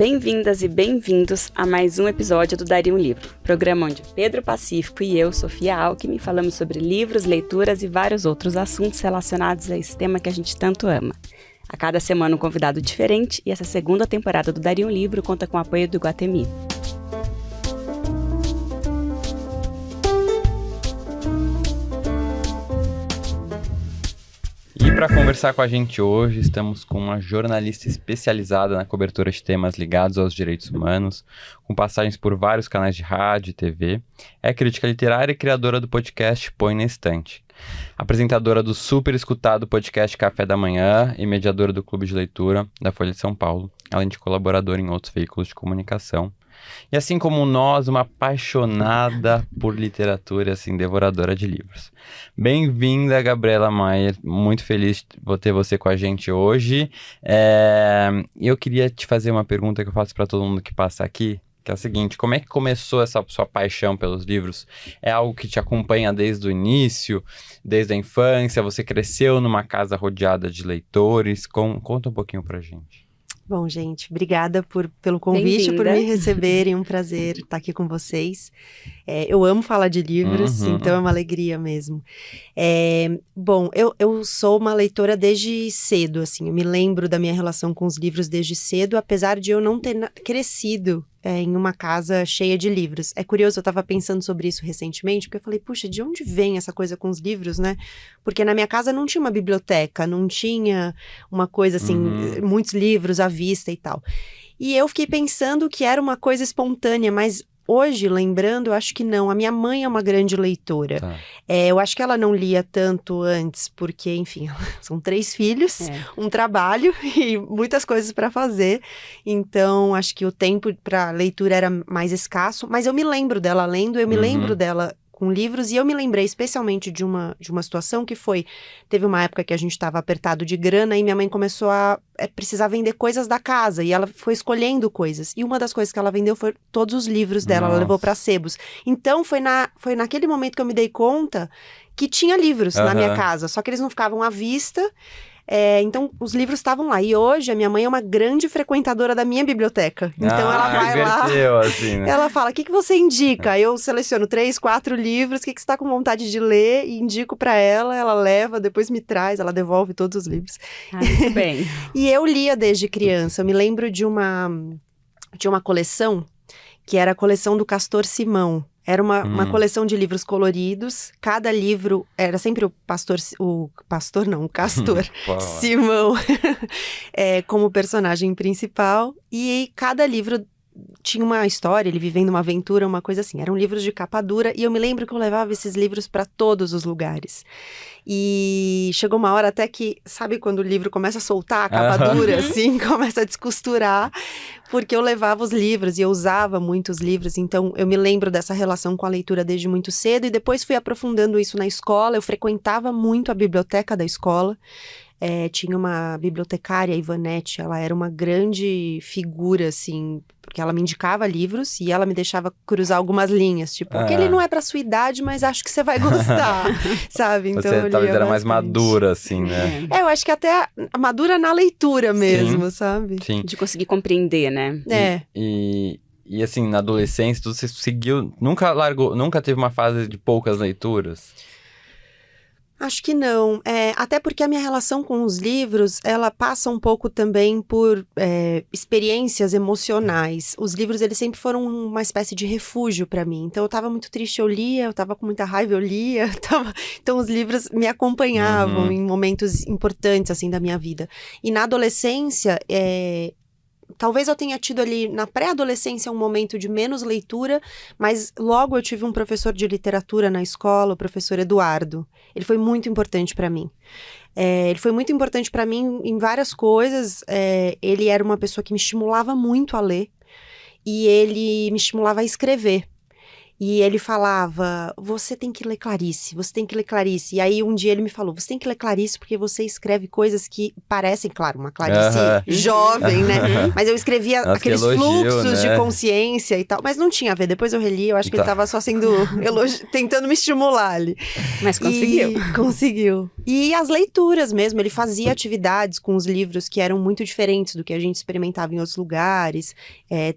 Bem-vindas e bem-vindos a mais um episódio do Daria um Livro, programa onde Pedro Pacífico e eu, Sofia Alckmin, falamos sobre livros, leituras e vários outros assuntos relacionados a esse tema que a gente tanto ama. A cada semana um convidado diferente e essa segunda temporada do Daria um Livro conta com o apoio do Iguatemi. E para conversar com a gente hoje, estamos com uma jornalista especializada na cobertura de temas ligados aos direitos humanos, com passagens por vários canais de rádio e TV. É crítica literária e criadora do podcast Põe na Estante. Apresentadora do super escutado podcast Café da Manhã e mediadora do Clube de Leitura da Folha de São Paulo, além de colaboradora em outros veículos de comunicação. E assim como nós, uma apaixonada por literatura e assim, devoradora de livros. Bem-vinda, Gabriela Maier. Muito feliz de ter você com a gente hoje. Eu queria te fazer uma pergunta que eu faço para todo mundo que passa aqui, que é o seguinte: como é que começou essa sua paixão pelos livros? É algo que te acompanha desde o início, desde a infância? Você cresceu numa casa rodeada de leitores? Conta um pouquinho pra gente. Bom, gente, obrigada pelo convite, por me receberem, um prazer estar aqui com vocês. Eu amo falar de livros, então é uma alegria mesmo. Bom, eu sou uma leitora desde cedo, assim, eu me lembro da minha relação com os livros desde cedo, apesar de eu não ter crescido em uma casa cheia de livros. É curioso, eu estava pensando sobre isso recentemente, porque eu falei, puxa, de onde vem essa coisa com os livros, né? Porque na minha casa não tinha uma biblioteca, não tinha uma coisa assim, muitos livros à vista e tal. E eu fiquei pensando que era uma coisa espontânea, mas hoje, lembrando, eu acho que não. A minha mãe é uma grande leitora. Tá. Eu acho que ela não lia tanto antes, porque, enfim, são 3 filhos, um trabalho e muitas coisas para fazer. Então, acho que o tempo para leitura era mais escasso. Mas eu me lembro dela lendo, eu me lembro dela com livros, e eu me lembrei especialmente de uma situação que teve uma época que a gente estava apertado de grana e minha mãe começou a precisar vender coisas da casa, e ela foi escolhendo coisas, e uma das coisas que ela vendeu foi todos os livros dela. Nossa. Ela levou para sebos. Então foi naquele momento que eu me dei conta que tinha livros na minha casa, só que eles não ficavam à vista. Então os livros estavam lá, e hoje a minha mãe é uma grande frequentadora da minha biblioteca, então ela vai lá, assim, né? Ela fala, o que você indica? Eu seleciono 3, 4 livros, o que você está com vontade de ler, e indico para ela leva, depois me traz, ela devolve todos os livros. Muito bem. E eu lia desde criança. Eu me lembro de uma coleção, que era a coleção do Castor Simão. Era uma coleção de livros coloridos. Cada livro era sempre o Castor Simão como personagem principal. E cada livro tinha uma história, ele vivendo uma aventura, uma coisa assim. Eram livros de capa dura, e eu me lembro que eu levava esses livros para todos os lugares. E chegou uma hora até que, sabe quando o livro começa a soltar a capa dura, assim, começa a descosturar, porque eu levava os livros e eu usava muitos livros. Então eu me lembro dessa relação com a leitura desde muito cedo, e depois fui aprofundando isso na escola. Eu frequentava muito a biblioteca da escola. Tinha uma bibliotecária, Ivanete, ela era uma grande figura, assim, porque ela me indicava livros e ela me deixava cruzar algumas linhas, tipo, aquele não é pra sua idade, mas acho que você vai gostar, sabe? Então, você talvez era mais madura, assim, né? Eu acho que até madura na leitura mesmo, sabe? Sim. De conseguir compreender, né? E assim, na adolescência, você seguiu, nunca teve uma fase de poucas leituras? Acho que não, até porque a minha relação com os livros, ela passa um pouco também por experiências emocionais. Os livros, eles sempre foram uma espécie de refúgio para mim. Então eu estava muito triste, eu lia, eu estava com muita raiva, eu lia. Então os livros me acompanhavam em momentos importantes, assim, da minha vida. E na adolescência, talvez eu tenha tido ali, na pré-adolescência, um momento de menos leitura, mas logo eu tive um professor de literatura na escola, o professor Eduardo. Ele foi muito importante para mim. Ele foi muito importante para mim em várias coisas. Ele era uma pessoa que me estimulava muito a ler, e ele me estimulava a escrever. E ele falava, você tem que ler Clarice, você tem que ler Clarice. E aí um dia ele me falou, você tem que ler Clarice porque você escreve coisas que parecem, claro, uma Clarice jovem, né? Mas eu escrevia aqueles fluxos de consciência e tal. Mas não tinha a ver, depois eu reli, eu acho que ele tava só sendo tentando me estimular ali. Mas conseguiu. Conseguiu. E as leituras mesmo, ele fazia atividades com os livros que eram muito diferentes do que a gente experimentava em outros lugares.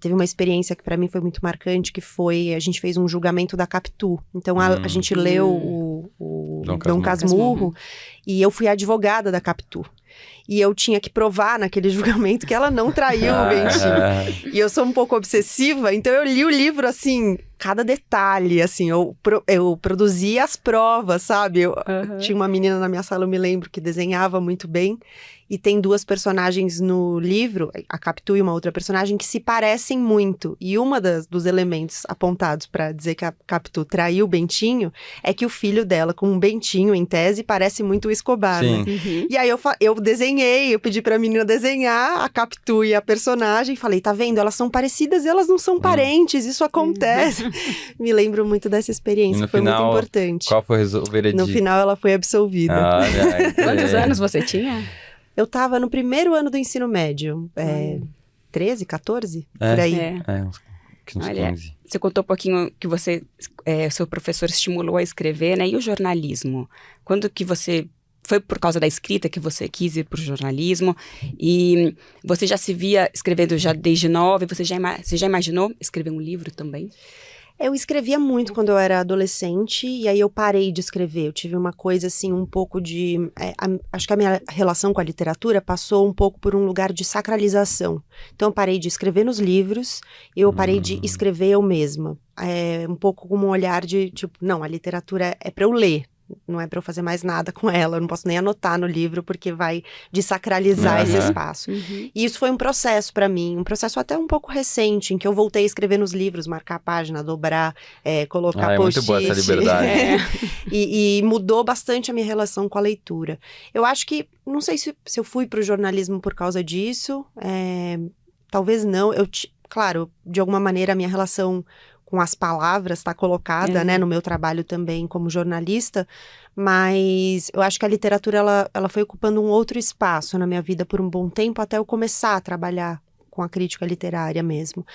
Teve uma experiência que para mim foi muito marcante, que foi, a gente fez um julgamento da Capitu. Então a gente leu o Dom Casmurro e eu fui a advogada da Capitu. E eu tinha que provar naquele julgamento que ela não traiu o Bentinho. E eu sou um pouco obsessiva, então eu li o livro, assim, cada detalhe, assim, eu produzia as provas, sabe? Tinha uma menina na minha sala, eu me lembro, que desenhava muito bem. E tem 2 personagens no livro, a Capitu e uma outra personagem, que se parecem muito. E uma dos elementos apontados para dizer que a Capitu traiu o Bentinho é que o filho dela, com um Bentinho em tese, parece muito o Escobar, né? E aí eu desenhei, eu pedi pra menina desenhar a Capitu e a personagem. Falei, tá vendo? Elas são parecidas e elas não são parentes, isso acontece. Me lembro muito dessa experiência, foi final, muito importante. Qual foi o veredito? No final ela foi absolvida. Quantos anos você tinha? Eu tava no primeiro ano do ensino médio, 13, 14, por aí. Uns 15. Você contou um pouquinho que seu professor estimulou a escrever, né? E o jornalismo? Quando que você... Foi por causa da escrita que você quis ir para o jornalismo? E você já se via escrevendo já desde nova? Você já imaginou escrever um livro também? Eu escrevia muito quando eu era adolescente, e aí eu parei de escrever. Eu tive uma coisa, assim, um pouco de... acho que a minha relação com a literatura passou um pouco por um lugar de sacralização. Então, eu parei de escrever nos livros, eu parei de escrever eu mesma. Um pouco como um olhar de, tipo, não, a literatura é para eu ler. Não é para eu fazer mais nada com ela, eu não posso nem anotar no livro, porque vai desacralizar esse espaço. E isso foi um processo para mim, um processo até um pouco recente, em que eu voltei a escrever nos livros, marcar a página, dobrar, colocar post-it. É muito boa essa liberdade. E mudou bastante a minha relação com a leitura. Eu acho que, não sei se eu fui para o jornalismo por causa disso, talvez não. Claro, de alguma maneira a minha relação com as palavras está colocada, né, no meu trabalho também como jornalista, mas eu acho que a literatura, ela foi ocupando um outro espaço na minha vida por um bom tempo, até eu começar a trabalhar com a crítica literária mesmo.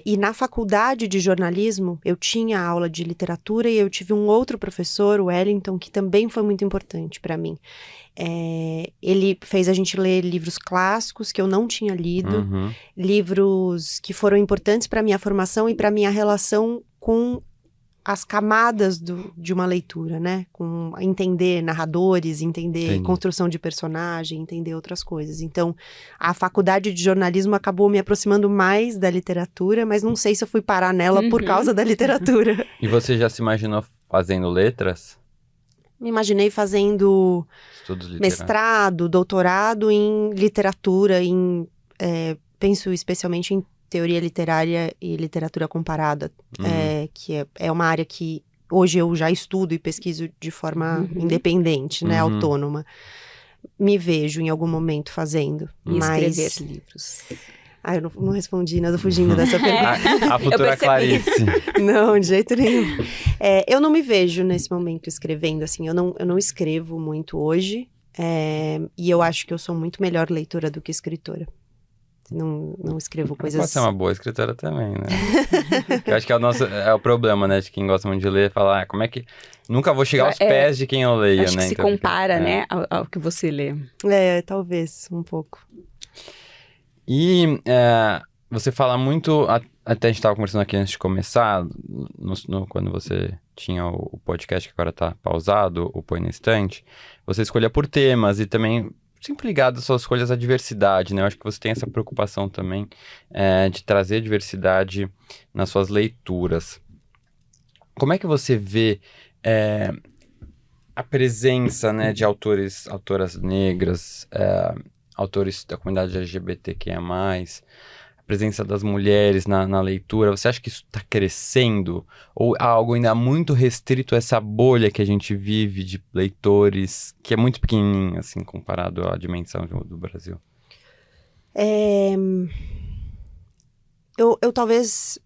E na faculdade de jornalismo, eu tinha aula de literatura e eu tive um outro professor, o Wellington, que também foi muito importante para mim. Ele fez a gente ler livros clássicos que eu não tinha lido, livros que foram importantes para minha formação e para minha relação com as camadas de uma leitura, né? Com entender narradores, entender construção de personagem, entender outras coisas. Então, a faculdade de jornalismo acabou me aproximando mais da literatura, mas não sei se eu fui parar nela por causa da literatura. E você já se imaginou fazendo letras? Me imaginei fazendo mestrado, doutorado em literatura, penso especialmente em teoria literária e literatura comparada, que é uma área que hoje eu já estudo e pesquiso de forma independente, né, autônoma. Me vejo em algum momento fazendo. E escrever livros. Eu não respondi, né? Eu tô fugindo dessa pergunta. A futura Clarice. Não, de jeito nenhum. Eu não me vejo nesse momento escrevendo, assim, eu não escrevo muito hoje, e eu acho que eu sou muito melhor leitora do que escritora. Não escrevo coisas... Pode ser uma boa escritora também, né? Eu acho que é o problema, né? De quem gosta muito de ler, falar, como é que... Nunca vou chegar aos pés de quem eu leio, acho né? Que se então, compara, né, ao que você lê. Talvez, um pouco. E você fala muito... Até a gente estava conversando aqui antes de começar, quando você tinha o podcast que agora está pausado, o Põe na Estante, você escolhia por temas e também... sempre ligado às suas escolhas à diversidade, né? Eu acho que você tem essa preocupação também de trazer diversidade nas suas leituras. Como é que você vê a presença, né, de autoras negras, autores da comunidade LGBTQIA+, a presença das mulheres na leitura? Você acha que isso está crescendo? Ou há algo ainda muito restrito a essa bolha que a gente vive de leitores, que é muito pequenininha, assim, comparado à dimensão do Brasil? Eu talvez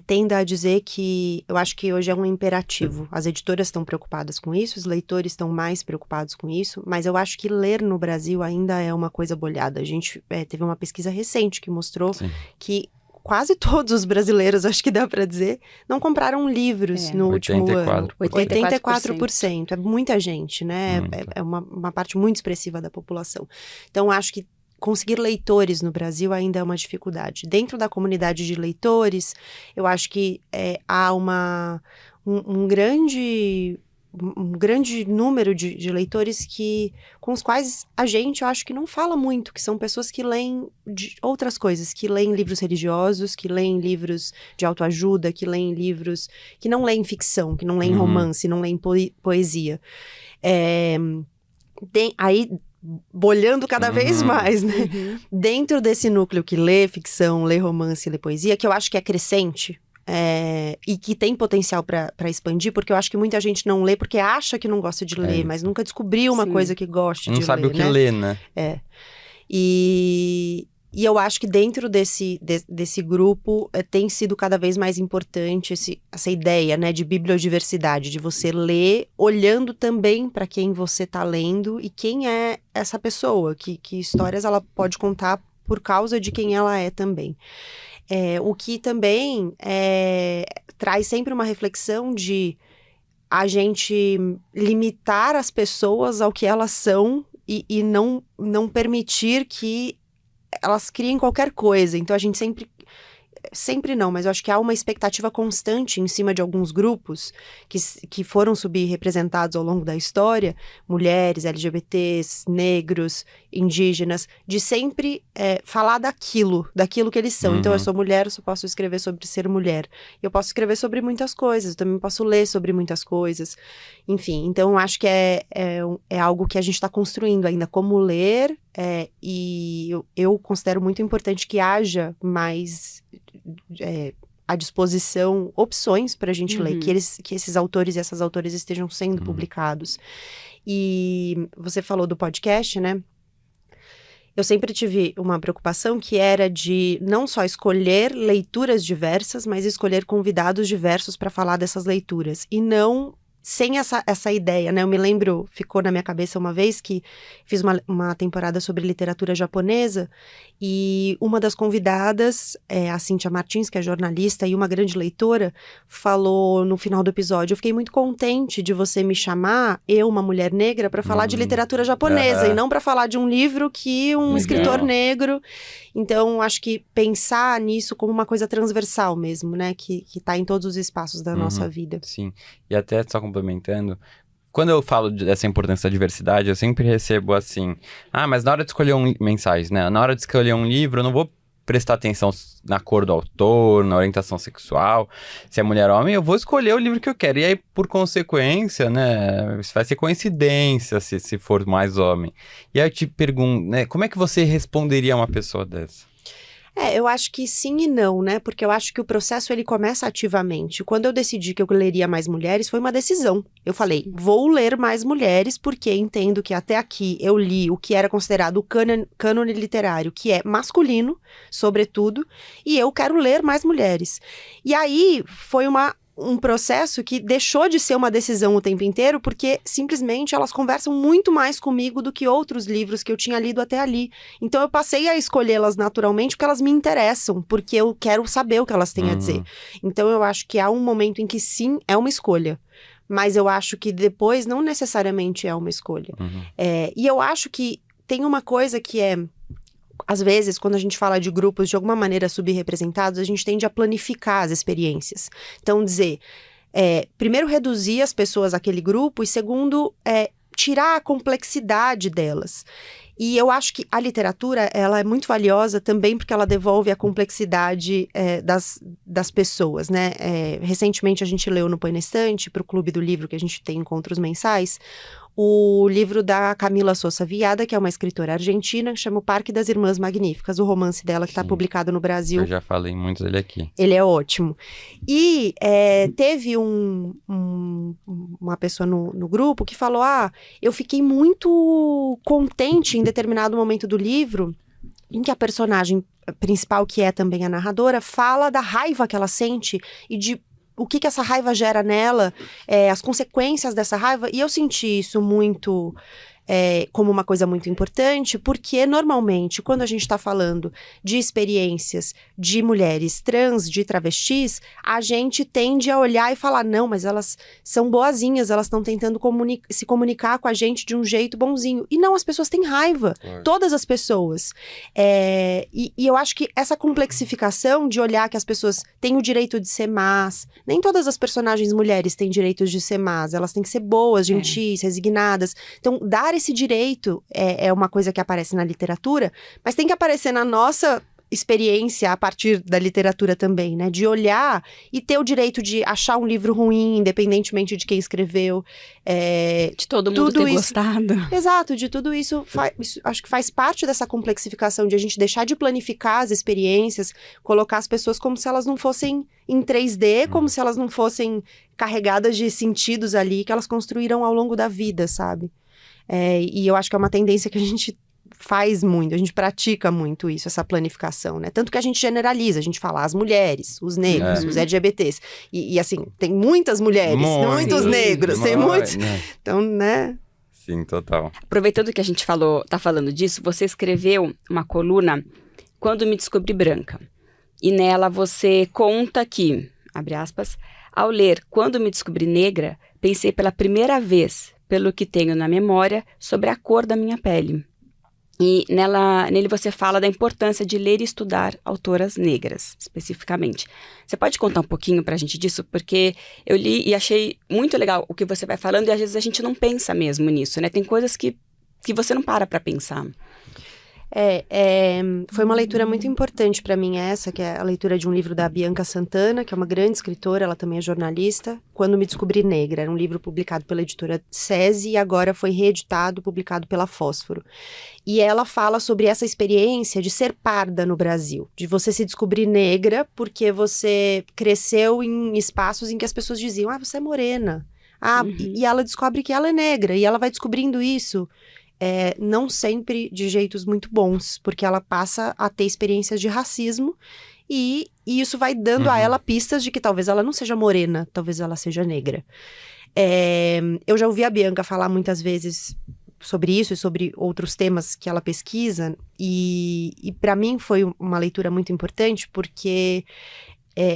tenda a dizer que eu acho que hoje é um imperativo. As editoras estão preocupadas com isso, os leitores estão mais preocupados com isso, mas eu acho que ler no Brasil ainda é uma coisa bolhada. A gente teve uma pesquisa recente que mostrou que quase todos os brasileiros, acho que dá para dizer, não compraram livros no último ano. 84%. É muita gente, né? É uma parte muito expressiva da população. Então, acho que conseguir leitores no Brasil ainda é uma dificuldade. Dentro da comunidade de leitores, eu acho que há um grande número de leitores com os quais eu acho que não fala muito, que são pessoas que leem outras coisas, que leem livros religiosos, que leem livros de autoajuda, que leem livros, que não leem ficção, que não leem romance, não leem poesia. Aí, bolhando cada vez mais, né? Dentro desse núcleo que lê ficção, lê romance, lê poesia, que eu acho que é crescente, e que tem potencial para expandir, porque eu acho que muita gente não lê porque acha que não gosta de ler, mas nunca descobriu uma coisa que goste de ler. Não sabe o que lê, né? E eu acho que dentro desse grupo tem sido cada vez mais importante essa ideia, né, de bibliodiversidade, de você ler olhando também para quem você está lendo e quem é essa pessoa, que histórias ela pode contar por causa de quem ela é também. O que também traz sempre uma reflexão de a gente limitar as pessoas ao que elas são e não permitir que elas criem qualquer coisa. Então a gente sempre não, mas eu acho que há uma expectativa constante em cima de alguns grupos que foram subrepresentados ao longo da história, mulheres, LGBTs, negros, indígenas, de sempre falar daquilo que eles são. Então eu sou mulher, eu só posso escrever sobre ser mulher. Eu posso escrever sobre muitas coisas, eu também posso ler sobre muitas coisas. Enfim, então eu acho que é algo que a gente está construindo ainda, como ler, e eu considero muito importante que haja mais à disposição opções para a gente ler, que esses autores e essas autoras estejam sendo publicados. E você falou do podcast, né? Eu sempre tive uma preocupação que era de não só escolher leituras diversas, mas escolher convidados diversos para falar dessas leituras. E não sem essa ideia, né? Eu me lembro, ficou na minha cabeça uma vez que fiz uma temporada sobre literatura japonesa e uma das convidadas, a Cíntia Martins, que é jornalista e uma grande leitora, falou no final do episódio: eu fiquei muito contente de você me chamar, eu, uma mulher negra, para falar de literatura japonesa e não para falar de um livro que um escritor negro. Então, acho que pensar nisso como uma coisa transversal mesmo, né? Que tá em todos os espaços da nossa vida. Sim, e até só complementando, quando eu falo dessa importância da diversidade, eu sempre recebo assim, mas na hora de escolher mensagens, né? Na hora de escolher um livro, eu não vou prestar atenção na cor do autor, na orientação sexual, se é mulher ou homem, eu vou escolher o livro que eu quero. E aí, por consequência, né, vai ser coincidência se for mais homem. E aí eu te pergunto, né, como é que você responderia a uma pessoa dessa? Eu acho que sim e não, né? Porque eu acho que o processo, ele começa ativamente. Quando eu decidi que eu leria mais mulheres, foi uma decisão. Eu falei, vou ler mais mulheres, porque entendo que até aqui eu li o que era considerado o cânone literário, que é masculino, sobretudo, e eu quero ler mais mulheres. E aí, foi um processo que deixou de ser uma decisão o tempo inteiro, porque simplesmente elas conversam muito mais comigo do que outros livros que eu tinha lido até ali. Então eu passei a escolhê-las naturalmente porque elas me interessam, porque eu quero saber o que elas têm a dizer. Então eu acho que há um momento em que sim, é uma escolha. Mas eu acho que depois não necessariamente é uma escolha. E eu acho que tem uma coisa que às vezes, quando a gente fala de grupos de alguma maneira subrepresentados, a gente tende a planificar as experiências. Então, dizer, primeiro, reduzir as pessoas àquele grupo e, segundo, tirar a complexidade delas. E eu acho que a literatura, ela é muito valiosa também porque ela devolve a complexidade das pessoas, né? Recentemente, a gente leu no Põe na Estante, para o Clube do Livro, que a gente tem encontros mensais, o livro da Camila Sosa Viada, que é uma escritora argentina, que chama O Parque das Irmãs Magníficas, o romance dela que está publicado no Brasil. Eu já falei muito dele aqui. Ele é ótimo. E teve uma pessoa no grupo que falou, eu fiquei muito contente em determinado momento do livro, em que a personagem principal, que é também a narradora, fala da raiva que ela sente e de o que essa raiva gera nela, as consequências dessa raiva, e eu senti isso muito como uma coisa muito importante, porque normalmente, quando a gente está falando de experiências de mulheres trans, de travestis, a gente tende a olhar e falar, não, mas elas são boazinhas, elas estão tentando se comunicar com a gente de um jeito bonzinho. E não, as pessoas têm raiva, todas as pessoas. E eu acho que essa complexificação de olhar que as pessoas têm o direito de ser más, nem todas as personagens mulheres têm direitos de ser más, elas têm que ser boas, gentis, resignadas. Então, dar esse direito é uma coisa que aparece na literatura, mas tem que aparecer na nossa experiência a partir da literatura também, né? De olhar e ter o direito de achar um livro ruim, independentemente de quem escreveu. De todo mundo ter gostado. Exato, de tudo isso, acho que faz parte dessa complexificação de a gente deixar de planificar as experiências, colocar as pessoas como se elas não fossem em 3D, como se elas não fossem carregadas de sentidos ali que elas construíram ao longo da vida, sabe? E eu acho que é uma tendência que a gente faz muito, a gente pratica muito isso, essa planificação, né? Tanto que a gente generaliza, a gente fala as mulheres, os negros, os LGBTs. E assim, tem muitas mulheres, muitos negros, tem muitos... Então, né? Sim, total. Aproveitando que a gente tá falando disso, você escreveu uma coluna Quando Me Descobri Branca. E nela você conta que, abre aspas, ao ler Quando Me Descobri Negra, pensei pela primeira vez, pelo que tenho na memória, sobre a cor da minha pele. E nele você fala da importância de ler e estudar autoras negras, especificamente. Você pode contar um pouquinho pra gente disso? Porque eu li e achei muito legal o que você vai falando e às vezes a gente não pensa mesmo nisso, né? Tem coisas que você não para pra pensar. Foi uma leitura muito importante para mim essa, que é a leitura de um livro da Bianca Santana, que é uma grande escritora, ela também é jornalista, Quando Me Descobri Negra. Era um livro publicado pela editora SESI e agora foi reeditado, publicado pela Fósforo. E ela fala sobre essa experiência de ser parda no Brasil, de você se descobrir negra porque você cresceu em espaços em que as pessoas diziam, você é morena. E ela descobre que ela é negra, e ela vai descobrindo isso não sempre de jeitos muito bons, porque ela passa a ter experiências de racismo e isso vai dando a ela pistas de que talvez ela não seja morena, talvez ela seja negra. Eu já ouvi a Bianca falar muitas vezes sobre isso e sobre outros temas que ela pesquisa, e para mim foi uma leitura muito importante, porque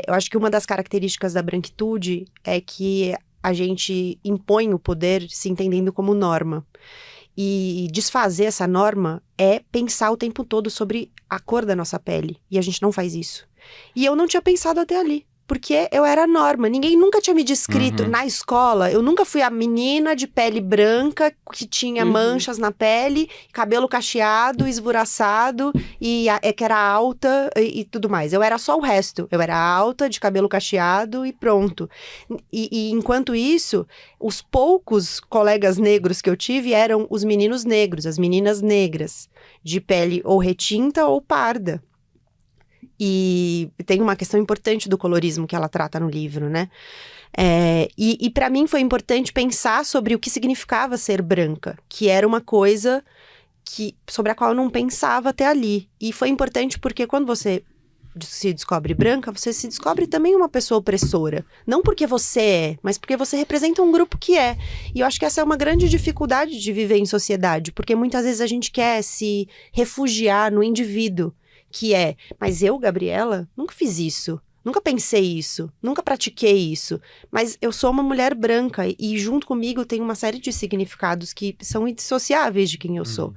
eu acho que uma das características da branquitude é que a gente impõe o poder se entendendo como norma. E desfazer essa norma é pensar o tempo todo sobre a cor da nossa pele. E a gente não faz isso. E eu não tinha pensado até ali. Porque eu era a norma. Ninguém nunca tinha me descrito. Na escola, eu nunca fui a menina de pele branca, que tinha manchas na pele, cabelo cacheado, esvoraçado, e que era alta e tudo mais. Eu era só o resto. Eu era alta, de cabelo cacheado e pronto. E enquanto isso, os poucos colegas negros que eu tive eram os meninos negros, as meninas negras, de pele ou retinta ou parda. E tem uma questão importante do colorismo que ela trata no livro, né? E para mim foi importante pensar sobre o que significava ser branca, que era uma coisa sobre a qual eu não pensava até ali. E foi importante porque quando você se descobre branca, você se descobre também uma pessoa opressora. Não porque você mas porque você representa um grupo que é. E eu acho que essa é uma grande dificuldade de viver em sociedade, porque muitas vezes a gente quer se refugiar no indivíduo, que mas eu, Gabriela, nunca fiz isso, nunca pensei isso, nunca pratiquei isso, mas eu sou uma mulher branca e junto comigo tem uma série de significados que são indissociáveis de quem eu sou.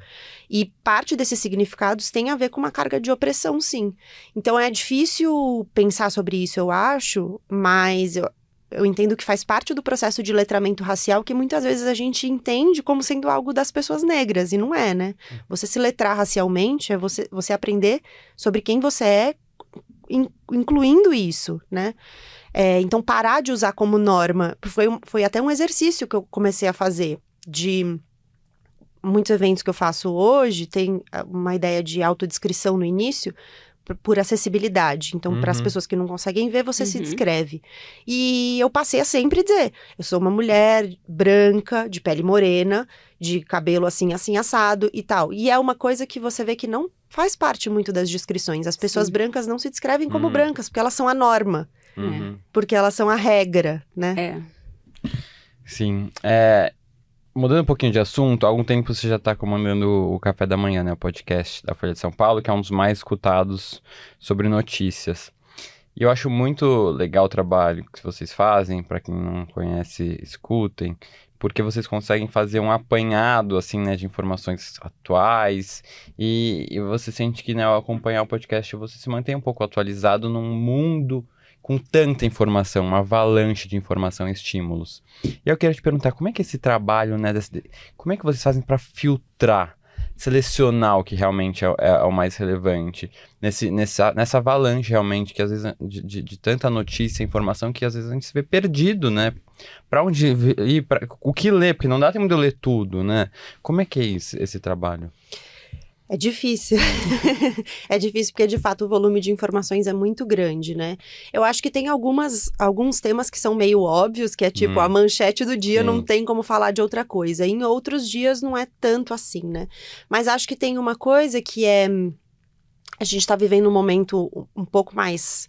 E parte desses significados tem a ver com uma carga de opressão, sim. Então é difícil pensar sobre isso, eu acho, mas eu entendo que faz parte do processo de letramento racial que muitas vezes a gente entende como sendo algo das pessoas negras, e não é, né? Você se letrar racialmente é você aprender sobre quem você é, incluindo isso, né? Então, parar de usar como norma, foi até um exercício que eu comecei a fazer, de muitos eventos que eu faço hoje, tem uma ideia de autodescrição no início, por acessibilidade. Então, para as pessoas que não conseguem ver, você se descreve. E eu passei a sempre dizer, eu sou uma mulher branca, de pele morena, de cabelo assim, assim, assado e tal. E é uma coisa que você vê que não faz parte muito das descrições. As pessoas brancas não se descrevem como brancas, porque elas são a norma. Porque elas são a regra, né? Sim. Mudando um pouquinho de assunto, há algum tempo você já está comandando o Café da Manhã, né? O podcast da Folha de São Paulo, que é um dos mais escutados sobre notícias. E eu acho muito legal o trabalho que vocês fazem, para quem não conhece, escutem, porque vocês conseguem fazer um apanhado, assim, né, de informações atuais, e você sente que, né, ao acompanhar o podcast, você se mantém um pouco atualizado num mundo com tanta informação, uma avalanche de informação e estímulos. E eu queria te perguntar, como é que esse trabalho, né, como é que vocês fazem para filtrar, selecionar o que realmente é o mais relevante, nessa avalanche realmente, que às vezes, de tanta notícia e informação, que às vezes a gente se vê perdido, né? Para onde ir, o que ler, porque não dá tempo de eu ler tudo, né? Como é que é esse trabalho? É difícil. É difícil porque, de fato, o volume de informações é muito grande, né? Eu acho que tem alguns temas que são meio óbvios, que é tipo, a manchete do dia, não tem como falar de outra coisa. Em outros dias não é tanto assim, né? Mas acho que tem uma coisa que é... A gente tá vivendo um momento um pouco mais...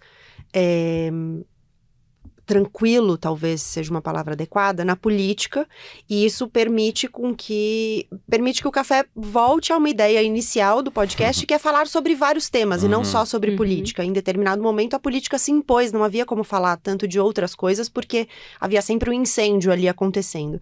tranquilo, talvez seja uma palavra adequada, na política, e isso permite que o café volte a uma ideia inicial do podcast, que é falar sobre vários temas, e não só sobre política. Em determinado momento, a política se impôs, não havia como falar tanto de outras coisas, porque havia sempre um incêndio ali acontecendo.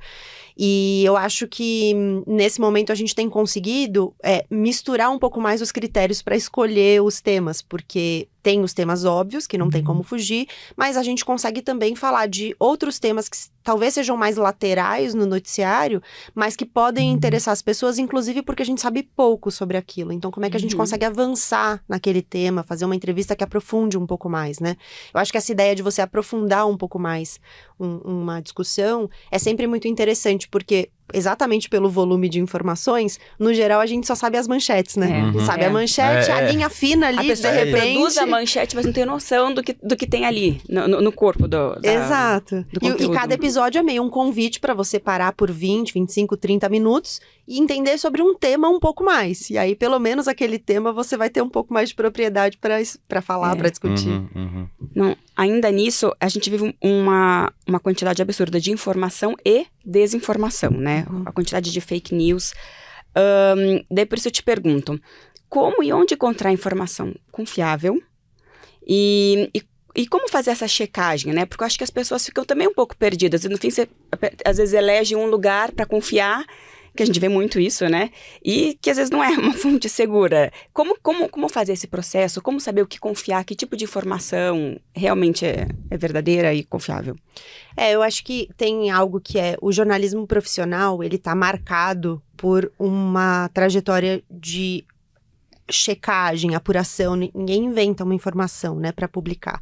E eu acho que nesse momento a gente tem conseguido misturar um pouco mais os critérios para escolher os temas, porque tem os temas óbvios, que não tem como fugir, mas a gente consegue também falar de outros temas que talvez sejam mais laterais no noticiário, mas que podem interessar as pessoas, inclusive porque a gente sabe pouco sobre aquilo. Então, como é que a gente consegue avançar naquele tema, fazer uma entrevista que aprofunde um pouco mais, né? Eu acho que essa ideia de você aprofundar um pouco mais uma discussão é sempre muito interessante, porque exatamente pelo volume de informações, no geral a gente só sabe as manchetes, né? Sabe a manchete, a linha fina ali, a pessoa de repente... produz a manchete, mas não tem noção do que tem ali, no corpo Exato. do conteúdo. E cada episódio é meio um convite para você parar por 20, 25, 30 minutos e entender sobre um tema um pouco mais. E aí, pelo menos, aquele tema você vai ter um pouco mais de propriedade para falar, para discutir. Não, ainda nisso, a gente vive uma quantidade absurda de informação e desinformação, né? A quantidade de fake news. Daí por isso eu te pergunto, como e onde encontrar informação confiável e como fazer essa checagem, né? Porque eu acho que as pessoas ficam também um pouco perdidas. E no fim, você às vezes elege um lugar para confiar, que a gente vê muito isso, né? E que às vezes não é uma fonte segura. Como fazer esse processo? Como saber o que confiar? Que tipo de informação realmente é verdadeira e confiável? Eu acho que tem algo que é... O jornalismo profissional, ele tá marcado por uma trajetória de checagem, apuração, ninguém inventa uma informação, né, para publicar.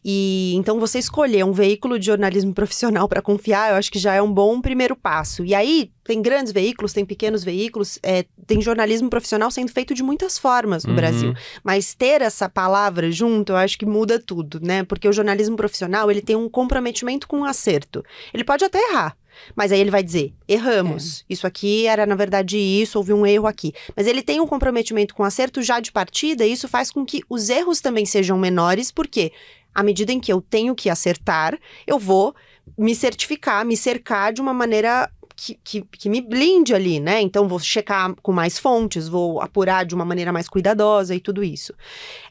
E então você escolher um veículo de jornalismo profissional para confiar, eu acho que já é um bom primeiro passo. E aí tem grandes veículos, tem pequenos veículos, tem jornalismo profissional sendo feito de muitas formas no Brasil. Mas ter essa palavra junto, eu acho que muda tudo, né? Porque o jornalismo profissional, ele tem um comprometimento com o acerto. Ele pode até errar. Mas aí ele vai dizer, erramos, isso aqui era na verdade isso, houve um erro aqui. Mas ele tem um comprometimento com o acerto já de partida, e isso faz com que os erros também sejam menores, porque à medida em que eu tenho que acertar, eu vou me certificar, me cercar de uma maneira que me blinde ali, né? Então vou checar com mais fontes, vou apurar de uma maneira mais cuidadosa e tudo isso.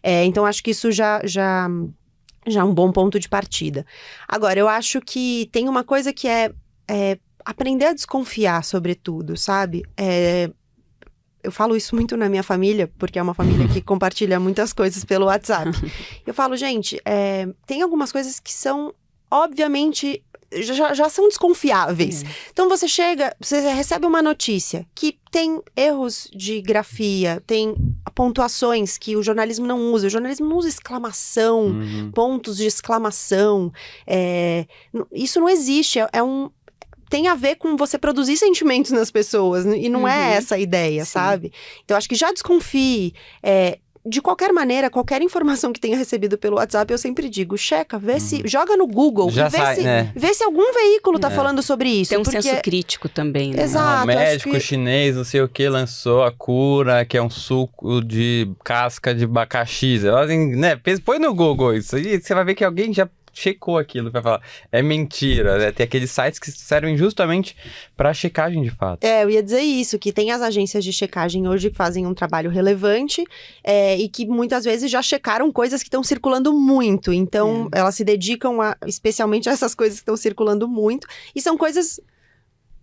Então acho que isso já é um bom ponto de partida. Agora, eu acho que tem uma coisa que é aprender a desconfiar sobre tudo, sabe? Eu falo isso muito na minha família, porque é uma família que compartilha muitas coisas pelo WhatsApp. Eu falo, gente, tem algumas coisas que são, obviamente, já são desconfiáveis. Então você recebe uma notícia que tem erros de grafia, tem pontuações que o jornalismo não usa. O jornalismo não usa exclamação, pontos de exclamação. Isso não existe, tem a ver com você produzir sentimentos nas pessoas, e não é essa a ideia, sabe? Então, acho que já desconfie. De qualquer maneira, qualquer informação que tenha recebido pelo WhatsApp, eu sempre digo, checa, vê se... Joga no Google, vê se algum veículo tá falando sobre isso. Tem um senso crítico também, né? Exato. O médico chinês, não sei o que, lançou a cura, que é um suco de casca de abacaxi. Assim, né? Põe no Google isso aí, você vai ver que alguém já checou aquilo pra falar, é mentira, né? Tem aqueles sites que servem justamente pra checagem de fato. Eu ia dizer isso, que tem as agências de checagem hoje que fazem um trabalho relevante e que muitas vezes já checaram coisas que estão circulando muito. Então, elas se dedicam especialmente a essas coisas que estão circulando muito. E são coisas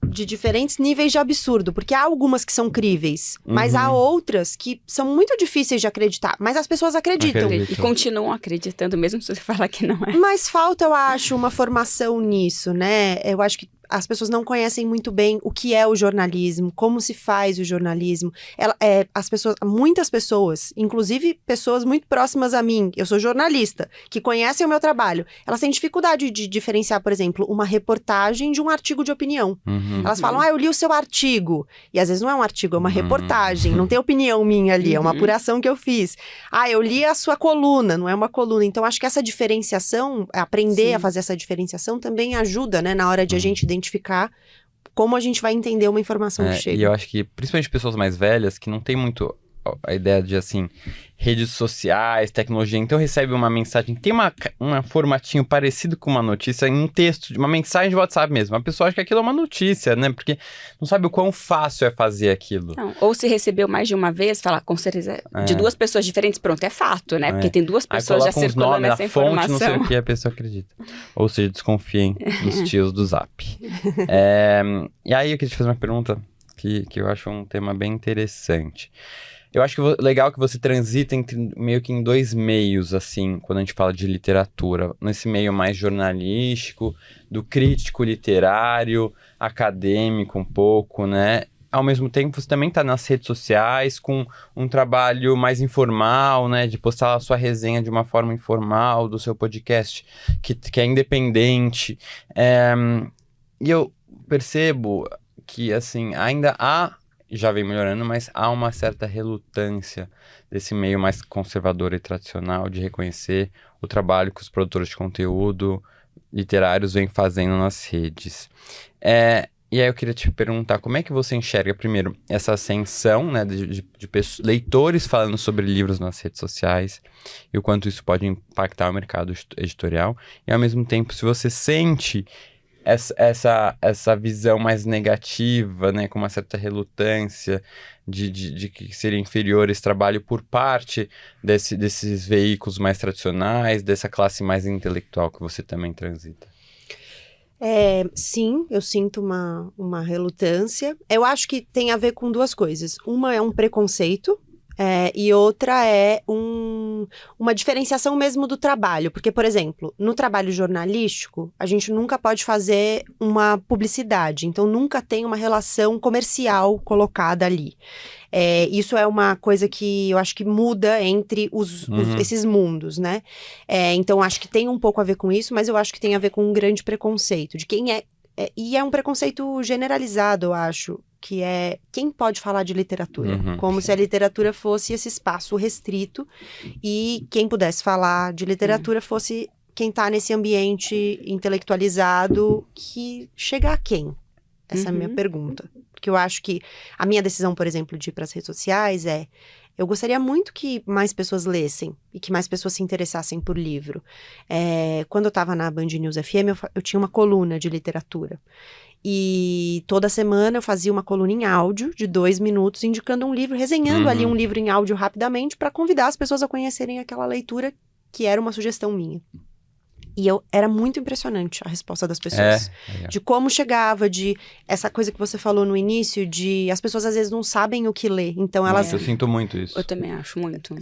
de diferentes níveis de absurdo, porque há algumas que são críveis, mas há outras que são muito difíceis de acreditar, mas as pessoas acreditam. E continuam acreditando, mesmo se você falar que não é. Mas falta, eu acho, uma formação nisso, né? Eu acho que as pessoas não conhecem muito bem o que é o jornalismo, como se faz o jornalismo. Muitas pessoas, inclusive pessoas muito próximas a mim, eu sou jornalista, que conhecem o meu trabalho, elas têm dificuldade de diferenciar, por exemplo, uma reportagem de um artigo de opinião. Elas falam, eu li o seu artigo. E às vezes não é um artigo, é uma reportagem, não tem opinião minha ali, é uma apuração que eu fiz. Eu li a sua coluna, não é uma coluna. Então, acho que essa diferenciação, aprender a fazer essa diferenciação também ajuda, né, na hora de a gente identificar como a gente vai entender uma informação que chega. E eu acho que, principalmente pessoas mais velhas, que não tem muito a ideia de, assim, redes sociais, tecnologia, então recebe uma mensagem, tem um formatinho parecido com uma notícia em um texto, de uma mensagem de WhatsApp mesmo. A pessoa acha que aquilo é uma notícia, né? Porque não sabe o quão fácil é fazer aquilo. Não, ou se recebeu mais de uma vez, fala, com certeza, de duas pessoas diferentes, pronto, é fato, né? Porque tem duas pessoas já circulando essa informação. Fonte, não sei o que, a pessoa acredita. Ou seja, desconfiem dos tios do Zap. E aí eu queria te fazer uma pergunta que eu acho um tema bem interessante. Eu acho que legal que você transita meio que em dois meios, assim, quando a gente fala de literatura. Nesse meio mais jornalístico, do crítico literário, acadêmico um pouco, né? Ao mesmo tempo, você também está nas redes sociais com um trabalho mais informal, né? De postar a sua resenha de uma forma informal, do seu podcast, que é independente. E eu percebo que, assim, ainda já vem melhorando, mas há uma certa relutância desse meio mais conservador e tradicional de reconhecer o trabalho que os produtores de conteúdo literários vêm fazendo nas redes. E aí eu queria te perguntar, como é que você enxerga, primeiro, essa ascensão, né, de leitores falando sobre livros nas redes sociais e o quanto isso pode impactar o mercado editorial, e ao mesmo tempo, se você sente essa visão mais negativa, né, com uma certa relutância de que seria inferior esse trabalho por parte desses veículos mais tradicionais, dessa classe mais intelectual que você também transita. Sim, eu sinto uma relutância. Eu acho que tem a ver com duas coisas. Uma é um preconceito, e outra é uma diferenciação mesmo do trabalho. Porque, por exemplo, no trabalho jornalístico, a gente nunca pode fazer uma publicidade. Então, nunca tem uma relação comercial colocada ali. Isso é uma coisa que eu acho que muda entre esses mundos, né? Então, acho que tem um pouco a ver com isso, mas eu acho que tem a ver com um grande preconceito de quem é. E é um preconceito generalizado, eu acho, que é quem pode falar de literatura. Como se a literatura fosse esse espaço restrito e quem pudesse falar de literatura fosse quem está nesse ambiente intelectualizado, que chega a quem? Essa é a minha pergunta. Porque eu acho que a minha decisão, por exemplo, de ir para as redes sociais eu gostaria muito que mais pessoas lessem e que mais pessoas se interessassem por livro. Quando eu estava na Band News FM, eu tinha uma coluna de literatura. E toda semana eu fazia uma coluna em áudio de 2 minutos, indicando um livro, resenhando ali um livro em áudio rapidamente para convidar as pessoas a conhecerem aquela leitura que era uma sugestão minha. E era muito impressionante a resposta das pessoas. De como chegava, de essa coisa que você falou no início, de as pessoas às vezes não sabem o que ler. Então elas... Eu sinto muito isso. Eu também acho muito.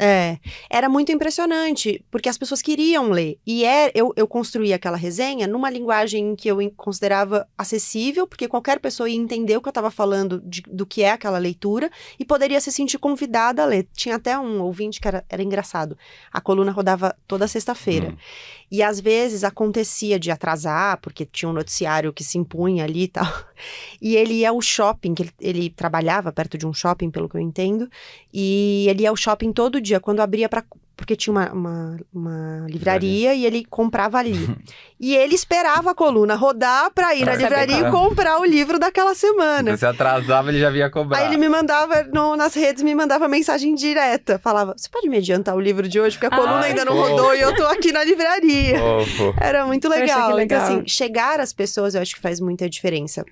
Era muito impressionante, porque as pessoas queriam ler. E eu construí aquela resenha numa linguagem que eu considerava acessível, porque qualquer pessoa ia entender o que eu estava falando do que é aquela leitura e poderia se sentir convidada a ler. Tinha até um ouvinte que era engraçado. A coluna rodava toda sexta-feira. E às vezes acontecia de atrasar, porque tinha um noticiário que se impunha ali e tal. E ele ia ao shopping, que ele trabalhava perto de um shopping, pelo que eu entendo. E ele ia ao shopping todo dia. Quando abria para porque tinha uma livraria e ele comprava ali. E ele esperava a coluna rodar pra ir na livraria e comprar o livro daquela semana. Então, se atrasava, ele já vinha cobrar. Aí ele me mandava, nas redes, me mandava mensagem direta. Falava, você pode me adiantar o livro de hoje? Porque a coluna ainda não rodou e eu tô aqui na livraria. Era muito legal. Então, assim, chegar às pessoas, eu acho que faz muita diferença.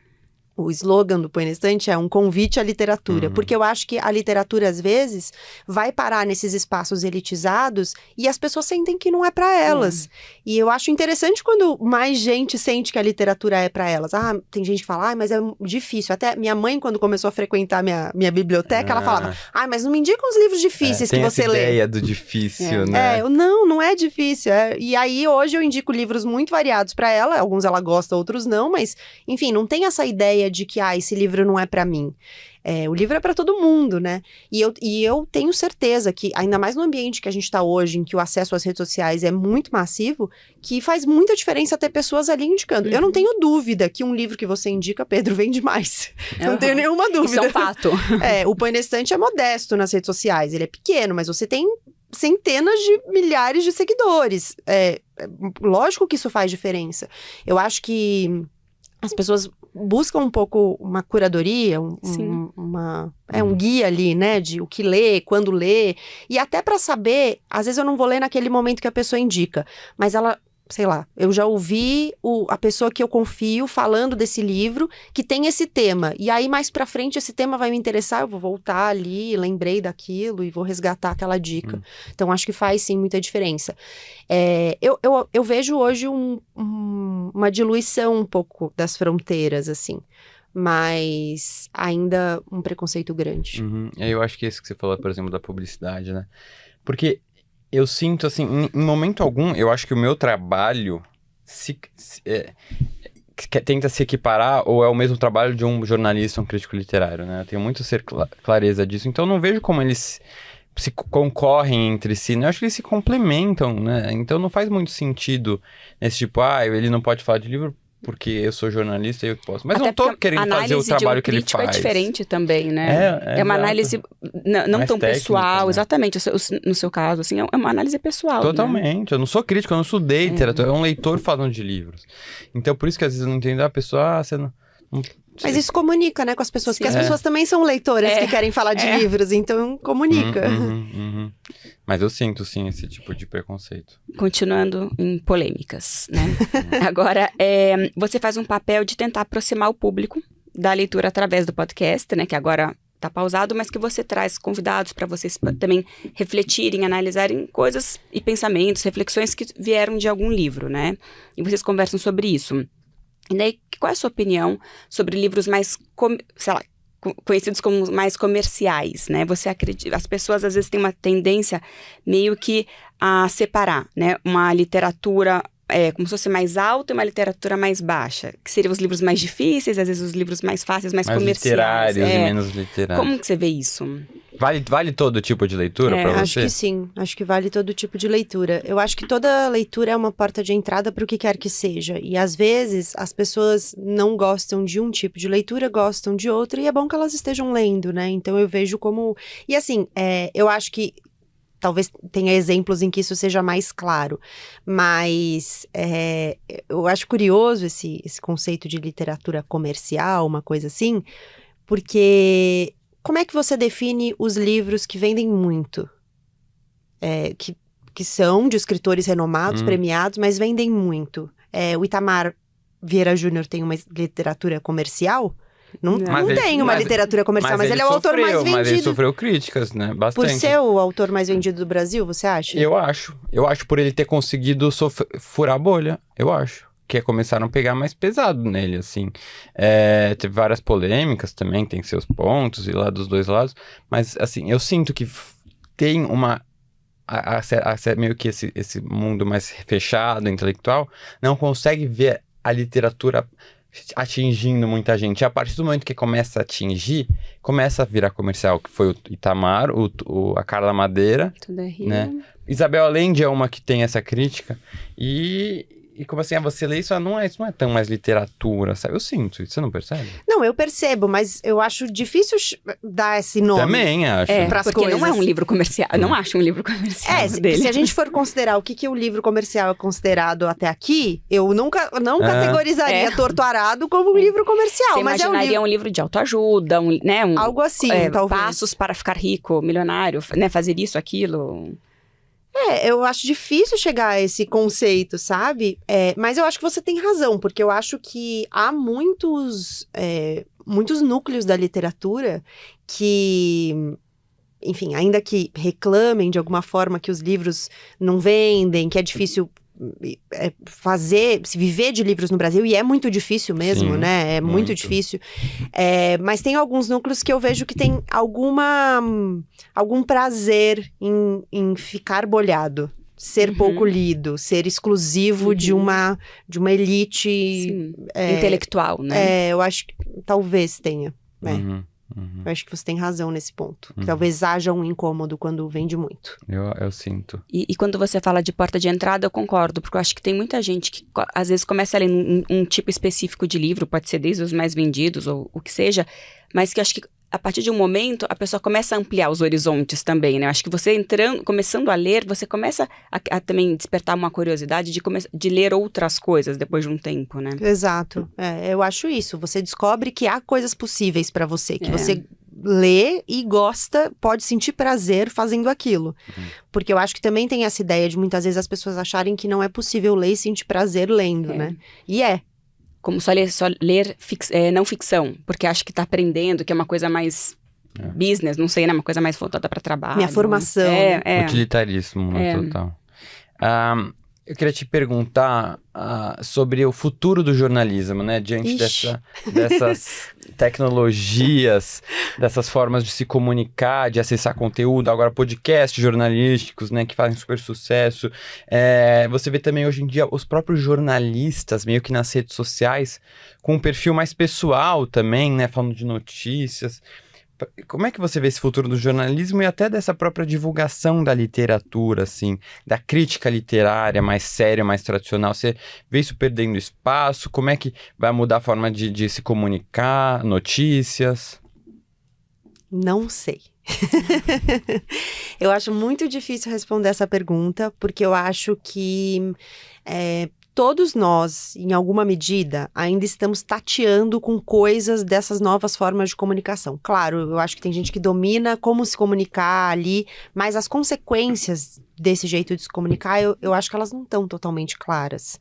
O slogan do Põe na Estante é um convite à literatura, porque eu acho que a literatura, às vezes, vai parar nesses espaços elitizados e as pessoas sentem que não é para elas. E eu acho interessante quando mais gente sente que a literatura é para elas. Tem gente que fala, mas é difícil. Até minha mãe, quando começou a frequentar minha biblioteca, ela falava, mas não me indica uns livros difíceis que você lê. Tem essa ideia do difícil, né? Não é difícil. E aí, hoje, eu indico livros muito variados para ela. Alguns ela gosta, outros não. Mas, enfim, não tem essa ideia de que, esse livro não é para mim. O livro é para todo mundo, né? E eu tenho certeza que, ainda mais no ambiente que a gente está hoje, em que o acesso às redes sociais é muito massivo, que faz muita diferença ter pessoas ali indicando. Eu não tenho dúvida que um livro que você indica, Pedro, vende mais. Não tenho nenhuma dúvida. Isso é um fato. O Põe na Estante é modesto nas redes sociais. Ele é pequeno, mas você tem centenas de milhares de seguidores. Lógico que isso faz diferença. Eu acho que as pessoas buscam um pouco uma curadoria, um guia ali, né, de o que ler, quando ler, e até para saber, às vezes eu não vou ler naquele momento que a pessoa indica, mas ela, sei lá, eu já ouvi a pessoa que eu confio falando desse livro, que tem esse tema, e aí mais pra frente esse tema vai me interessar, eu vou voltar ali, lembrei daquilo e vou resgatar aquela dica. Então acho que faz sim muita diferença. Eu vejo hoje uma diluição um pouco das fronteiras, assim, mas ainda um preconceito grande. Eu acho que esse que você falou, por exemplo, da publicidade, né? Porque eu sinto, assim, em momento algum, eu acho que o meu trabalho tenta se equiparar ou é o mesmo trabalho de um jornalista, um crítico literário, né? Eu tenho muito clareza disso. Então, eu não vejo como eles se concorrem entre si, né? Eu acho que eles se complementam, né? Então, não faz muito sentido nesse tipo, ele não pode falar de livro porque eu sou jornalista e eu posso. Mas até não tô querendo fazer o trabalho que ele faz. É diferente também, né? É uma análise não tão técnica, pessoal, né? Exatamente. No seu caso, assim, é uma análise pessoal. Totalmente. Né? Eu não sou crítico, eu não estudei literatura. É um leitor falando de livros. Então, por isso que às vezes eu não entendo a pessoa, você não Mas isso comunica, né, com as pessoas. Sim. Porque as pessoas também são leitoras que querem falar de livros, então comunica. Mas eu sinto, sim, esse tipo de preconceito. Continuando em polêmicas, né? Agora, você faz um papel de tentar aproximar o público da leitura através do podcast, né? Que agora tá pausado, mas que você traz convidados para vocês também refletirem, analisarem coisas e pensamentos, reflexões que vieram de algum livro, né? E vocês conversam sobre isso. E daí, qual é a sua opinião sobre livros mais, conhecidos como mais comerciais, né? Você acredita, as pessoas às vezes têm uma tendência meio que a separar, né? Uma literatura como se fosse mais alta e uma literatura mais baixa, que seriam os livros mais difíceis, às vezes os livros mais fáceis, mais comerciais. Literários e menos literários. Como que você vê isso? Vale todo tipo de leitura pra você? Acho que sim, acho que vale todo tipo de leitura. Eu acho que toda leitura é uma porta de entrada para o que quer que seja. E às vezes as pessoas não gostam de um tipo de leitura, gostam de outra, e é bom que elas estejam lendo, né? Então eu vejo como... E assim, eu acho que talvez tenha exemplos em que isso seja mais claro, mas eu acho curioso esse conceito de literatura comercial, uma coisa assim, porque como é que você define os livros que vendem muito? Que são de escritores renomados, premiados, mas vendem muito. O Itamar Vieira Júnior tem uma literatura comercial? Não tem uma literatura comercial, mas ele é o autor mais vendido. Mas ele sofreu críticas, né? Bastante. Por ser o autor mais vendido do Brasil, você acha? Eu acho por ele ter conseguido furar a bolha, eu acho. Que começaram a pegar mais pesado nele, assim. Teve várias polêmicas também, tem seus pontos, e lá dos dois lados. Mas, assim, eu sinto que tem uma... meio que esse mundo mais fechado, intelectual, não consegue ver a literatura atingindo muita gente. E a partir do momento que começa a atingir, começa a virar comercial, que foi o Itamar, a Carla Madeira, Tudo é Rio. Né? Isabel Allende é uma que tem essa crítica, e E como assim, você lê isso não é tão mais literatura, sabe? Eu sinto, você não percebe? Não, eu percebo, mas eu acho difícil dar esse nome. Também acho. Pras porque coisas. Não é um livro comercial, eu não acho um livro comercial dele. Se a gente for considerar o que o livro comercial é considerado até aqui, eu não categorizaria Torto Arado como um livro comercial. Você mas imaginaria um livro de autoajuda, algo assim, talvez. Passos para ficar rico, milionário, né? Fazer isso, aquilo... Eu acho difícil chegar a esse conceito, sabe? Mas eu acho que você tem razão, porque eu acho que há muitos núcleos da literatura que, enfim, ainda que reclamem de alguma forma que os livros não vendem, que é difícil se viver de livros no Brasil, e é muito difícil mesmo, Sim, né? É muito difícil. Mas tem alguns núcleos que eu vejo que tem algum prazer em ficar bolhado, ser pouco lido, ser exclusivo de uma elite intelectual, né? Eu acho que talvez tenha, Eu acho que você tem razão nesse ponto. Que talvez haja um incômodo quando vende muito. Eu sinto. E quando você fala de porta de entrada, eu concordo. Porque eu acho que tem muita gente que, às vezes, começa a ler um tipo específico de livro. Pode ser desde os mais vendidos ou o que seja. Mas que eu acho que, a partir de um momento, a pessoa começa a ampliar os horizontes também, né? Eu acho que você começando a ler, você começa a também despertar uma curiosidade de ler outras coisas depois de um tempo, né? Exato. Eu acho isso. Você descobre que há coisas possíveis pra você, que você lê e gosta, pode sentir prazer fazendo aquilo. Porque eu acho que também tem essa ideia de muitas vezes as pessoas acharem que não é possível ler e sentir prazer lendo, né? E como só ler não ficção, porque acho que tá aprendendo, que é uma coisa mais business, não sei, né? Uma coisa mais voltada para trabalho. Minha formação. Utilitarismo, total. Eu queria te perguntar sobre o futuro do jornalismo, né? Diante dessas tecnologias, dessas formas de se comunicar, de acessar conteúdo, agora podcasts jornalísticos, né? Que fazem super sucesso. Você vê também hoje em dia os próprios jornalistas, meio que nas redes sociais, com um perfil mais pessoal também, né? Falando de notícias. Como é que você vê esse futuro do jornalismo e até dessa própria divulgação da literatura, assim, da crítica literária mais séria, mais tradicional? Você vê isso perdendo espaço? Como é que vai mudar a forma de se comunicar, notícias? Não sei. Eu acho muito difícil responder essa pergunta, porque eu acho que todos nós, em alguma medida, ainda estamos tateando com coisas dessas novas formas de comunicação. Claro, eu acho que tem gente que domina como se comunicar ali, mas as consequências desse jeito de se comunicar, eu acho que elas não estão totalmente claras.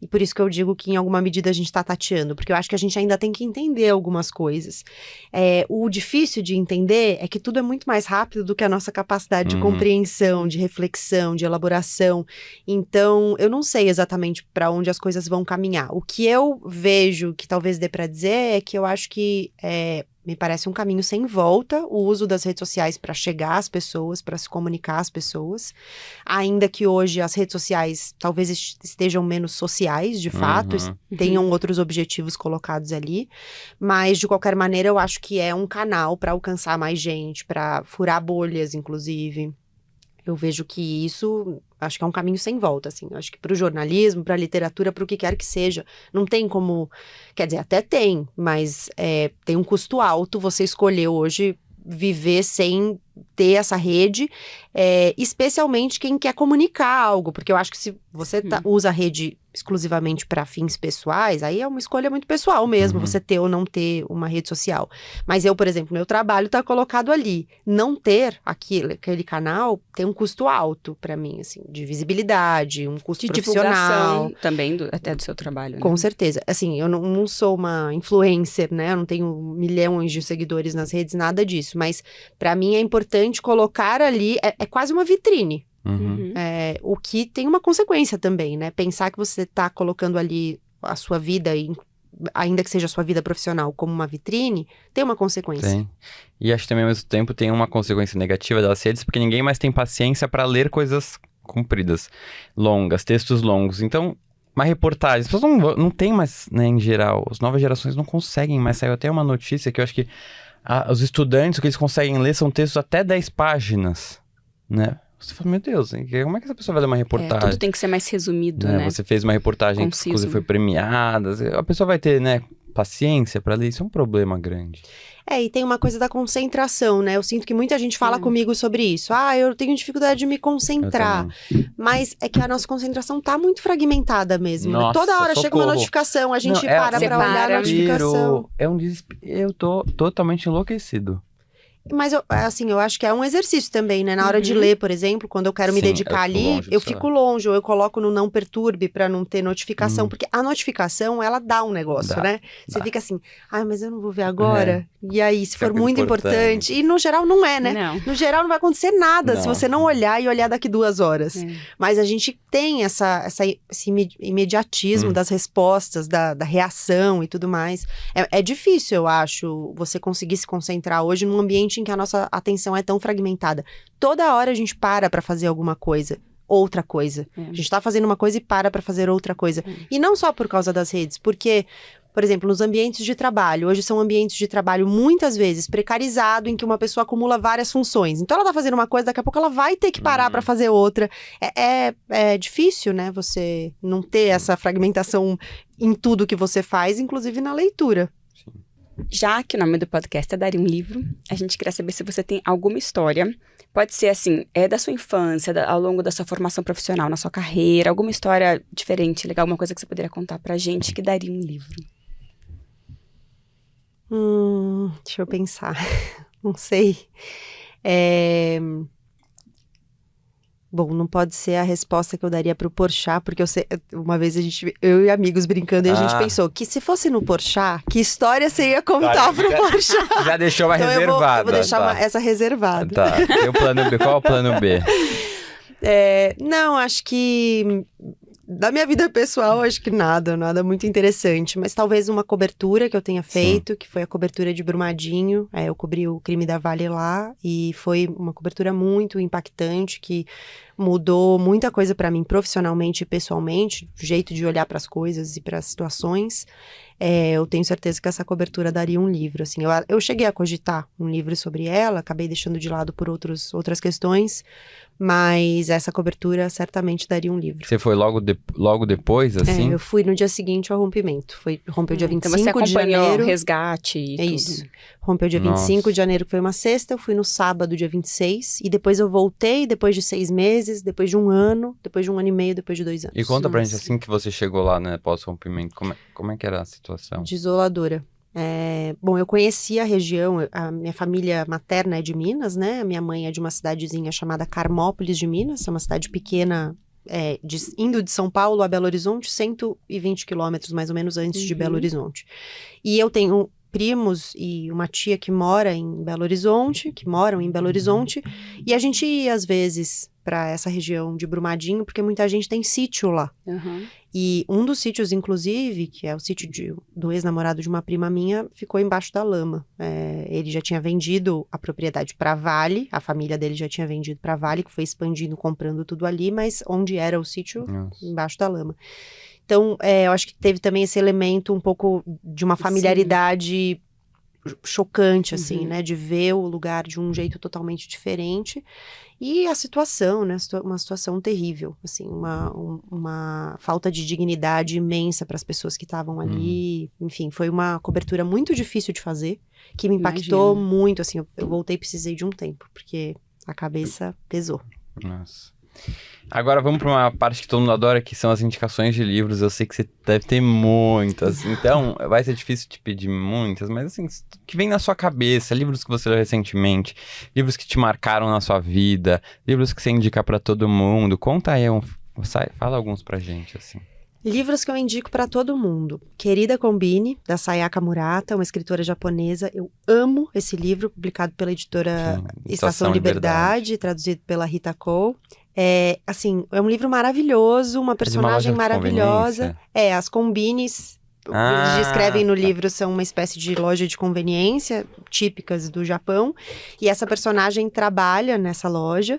E por isso que eu digo que em alguma medida a gente está tateando, porque eu acho que a gente ainda tem que entender algumas coisas. O difícil de entender é que tudo é muito mais rápido do que a nossa capacidade de compreensão, de reflexão, de elaboração. Então, eu não sei exatamente para onde as coisas vão caminhar. O que eu vejo que talvez dê para dizer é que eu acho que me parece um caminho sem volta o uso das redes sociais para chegar às pessoas, para se comunicar às pessoas. Ainda que hoje as redes sociais talvez estejam menos sociais, de fato, tenham outros objetivos colocados ali. Mas, de qualquer maneira, eu acho que é um canal para alcançar mais gente, para furar bolhas, inclusive. Eu vejo que isso, acho que é um caminho sem volta, assim. Eu acho que para o jornalismo, para a literatura, para o que quer que seja, não tem como... Quer dizer, até tem, mas tem um custo alto você escolher hoje viver sem ter essa rede, especialmente quem quer comunicar algo, porque eu acho que se você usa a rede exclusivamente para fins pessoais, aí é uma escolha muito pessoal mesmo, você ter ou não ter uma rede social. Mas eu, por exemplo, meu trabalho está colocado ali. Não ter aquele canal tem um custo alto para mim, assim, de visibilidade, um custo de profissional. Divulgação também até do seu trabalho, né? Com certeza. Assim, eu não sou uma influencer, né? Eu não tenho milhões de seguidores nas redes, nada disso. Mas para mim é importante colocar ali, é quase uma vitrine. O que tem uma consequência também, né? Pensar que você está colocando ali a sua vida, ainda que seja a sua vida profissional, como uma vitrine, tem uma consequência. Tem. E acho que também ao mesmo tempo tem uma consequência negativa das redes, porque ninguém mais tem paciência para ler coisas compridas, longas, textos longos. Então, uma reportagem, as pessoas não tem mais, né, em geral, as novas gerações não conseguem mais. Saiu até uma notícia que eu acho que os estudantes, o que eles conseguem ler são textos até 10 páginas, né? Você fala, meu Deus, como é que essa pessoa vai ler uma reportagem? Tudo tem que ser mais resumido, né? Você fez uma reportagem que inclusive foi premiada, a pessoa vai ter, né, paciência pra ler, isso é um problema grande. E tem uma coisa da concentração, né? Eu sinto que muita gente fala comigo sobre isso. Eu tenho dificuldade de me concentrar. Mas é que a nossa concentração tá muito fragmentada mesmo. Nossa, toda hora socorro. chega uma notificação, a gente para pra olhar a notificação. É um desespero. Eu tô totalmente enlouquecido. Mas, eu acho que é um exercício também, né? Na hora de ler, por exemplo, quando eu quero me dedicar ali, eu fico longe, ou eu coloco no não perturbe pra não ter notificação, porque a notificação, ela dá um negócio, né? Você fica assim, mas eu não vou ver agora. E aí, se for muito importante. E no geral não é, né? Não. No geral não vai acontecer nada se você não olhar e olhar daqui 2 horas. Mas a gente tem esse imediatismo das respostas, da reação e tudo mais. É difícil, eu acho, você conseguir se concentrar hoje num ambiente em que a nossa atenção é tão fragmentada. Toda hora a gente para fazer alguma coisa, outra coisa. A gente tá fazendo uma coisa e para fazer outra coisa. E não só por causa das redes, porque, por exemplo, nos ambientes de trabalho, hoje são ambientes de trabalho muitas vezes precarizado, em que uma pessoa acumula várias funções. Então ela tá fazendo uma coisa, daqui a pouco ela vai ter que parar pra fazer outra. É difícil, né, você não ter essa fragmentação em tudo que você faz, inclusive na leitura. Já que o nome do podcast é Daria um Livro, a gente queria saber se você tem alguma história, pode ser assim, da sua infância, ao longo da sua formação profissional, na sua carreira, alguma história diferente, legal, alguma coisa que você poderia contar pra gente que daria um livro. Deixa eu pensar, não sei. Bom, não pode ser a resposta que eu daria pro Porchat, porque uma vez eu e amigos brincando, e a gente pensou que se fosse no Porchat, que história você ia contar pro Porchat? Já deixou uma reservada. Eu vou deixar essa reservada. Tá, tem o plano B. Qual é o plano B? Não, acho que da minha vida pessoal, acho que nada muito interessante, mas talvez uma cobertura que eu tenha feito, que foi a cobertura de Brumadinho, eu cobri o crime da Vale lá, e foi uma cobertura muito impactante, que mudou muita coisa pra mim profissionalmente e pessoalmente, o jeito de olhar pras coisas e pras situações. Eu tenho certeza que essa cobertura daria um livro, assim, eu cheguei a cogitar um livro sobre ela, acabei deixando de lado por outras questões, mas essa cobertura certamente daria um livro. Você foi logo depois, assim? Eu fui no dia seguinte ao rompimento. Rompeu dia 25 então de janeiro. O resgate e tudo. Isso. Rompeu dia 25 de janeiro, que foi uma sexta. Eu fui no sábado, dia 26. E depois eu voltei, depois de 6 meses, depois de 1 ano, depois de 1 ano e meio, depois de 2 anos. E conta pra gente, assim que você chegou lá, né, pós-rompimento, como é que era a situação? Desoladora. Bom, eu conheci a região, a minha família materna é de Minas, né? A minha mãe é de uma cidadezinha chamada Carmópolis de Minas, é uma cidade pequena, indo de São Paulo a Belo Horizonte, 120 quilômetros mais ou menos antes de Belo Horizonte. E eu tenho primos e uma tia que moram em Belo Horizonte, e a gente ia às vezes para essa região de Brumadinho, porque muita gente tem sítio lá. E um dos sítios, inclusive, que é o sítio do ex-namorado de uma prima minha, ficou embaixo da lama. Ele já tinha vendido a propriedade para Vale, a família dele já tinha vendido para Vale, que foi expandindo, comprando tudo ali, mas onde era o sítio? Embaixo da lama. Então, eu acho que teve também esse elemento um pouco de uma familiaridade chocante, assim, né? De ver o lugar de um jeito totalmente diferente. E a situação, né? Uma situação terrível, assim, uma falta de dignidade imensa para as pessoas que estavam ali. Enfim, foi uma cobertura muito difícil de fazer, que me impactou muito, assim. Eu voltei e precisei de um tempo, porque a cabeça pesou. Nossa. Agora vamos para uma parte que todo mundo adora, que são as indicações de livros. Eu sei que você deve ter muitas, então vai ser difícil te pedir muitas, mas assim, que vem na sua cabeça, livros que você leu recentemente, livros que te marcaram na sua vida, livros que você indica para todo mundo. Conta aí, fala alguns pra gente, assim. Livros que eu indico para todo mundo. Querida Combine, da Sayaka Murata, uma escritora japonesa. Eu amo esse livro, publicado pela editora Estação Liberdade, traduzido pela Rita Cole. É um livro maravilhoso, uma personagem maravilhosa. As Combines, eles descrevem no livro, são uma espécie de loja de conveniência, típicas do Japão. E essa personagem trabalha nessa loja,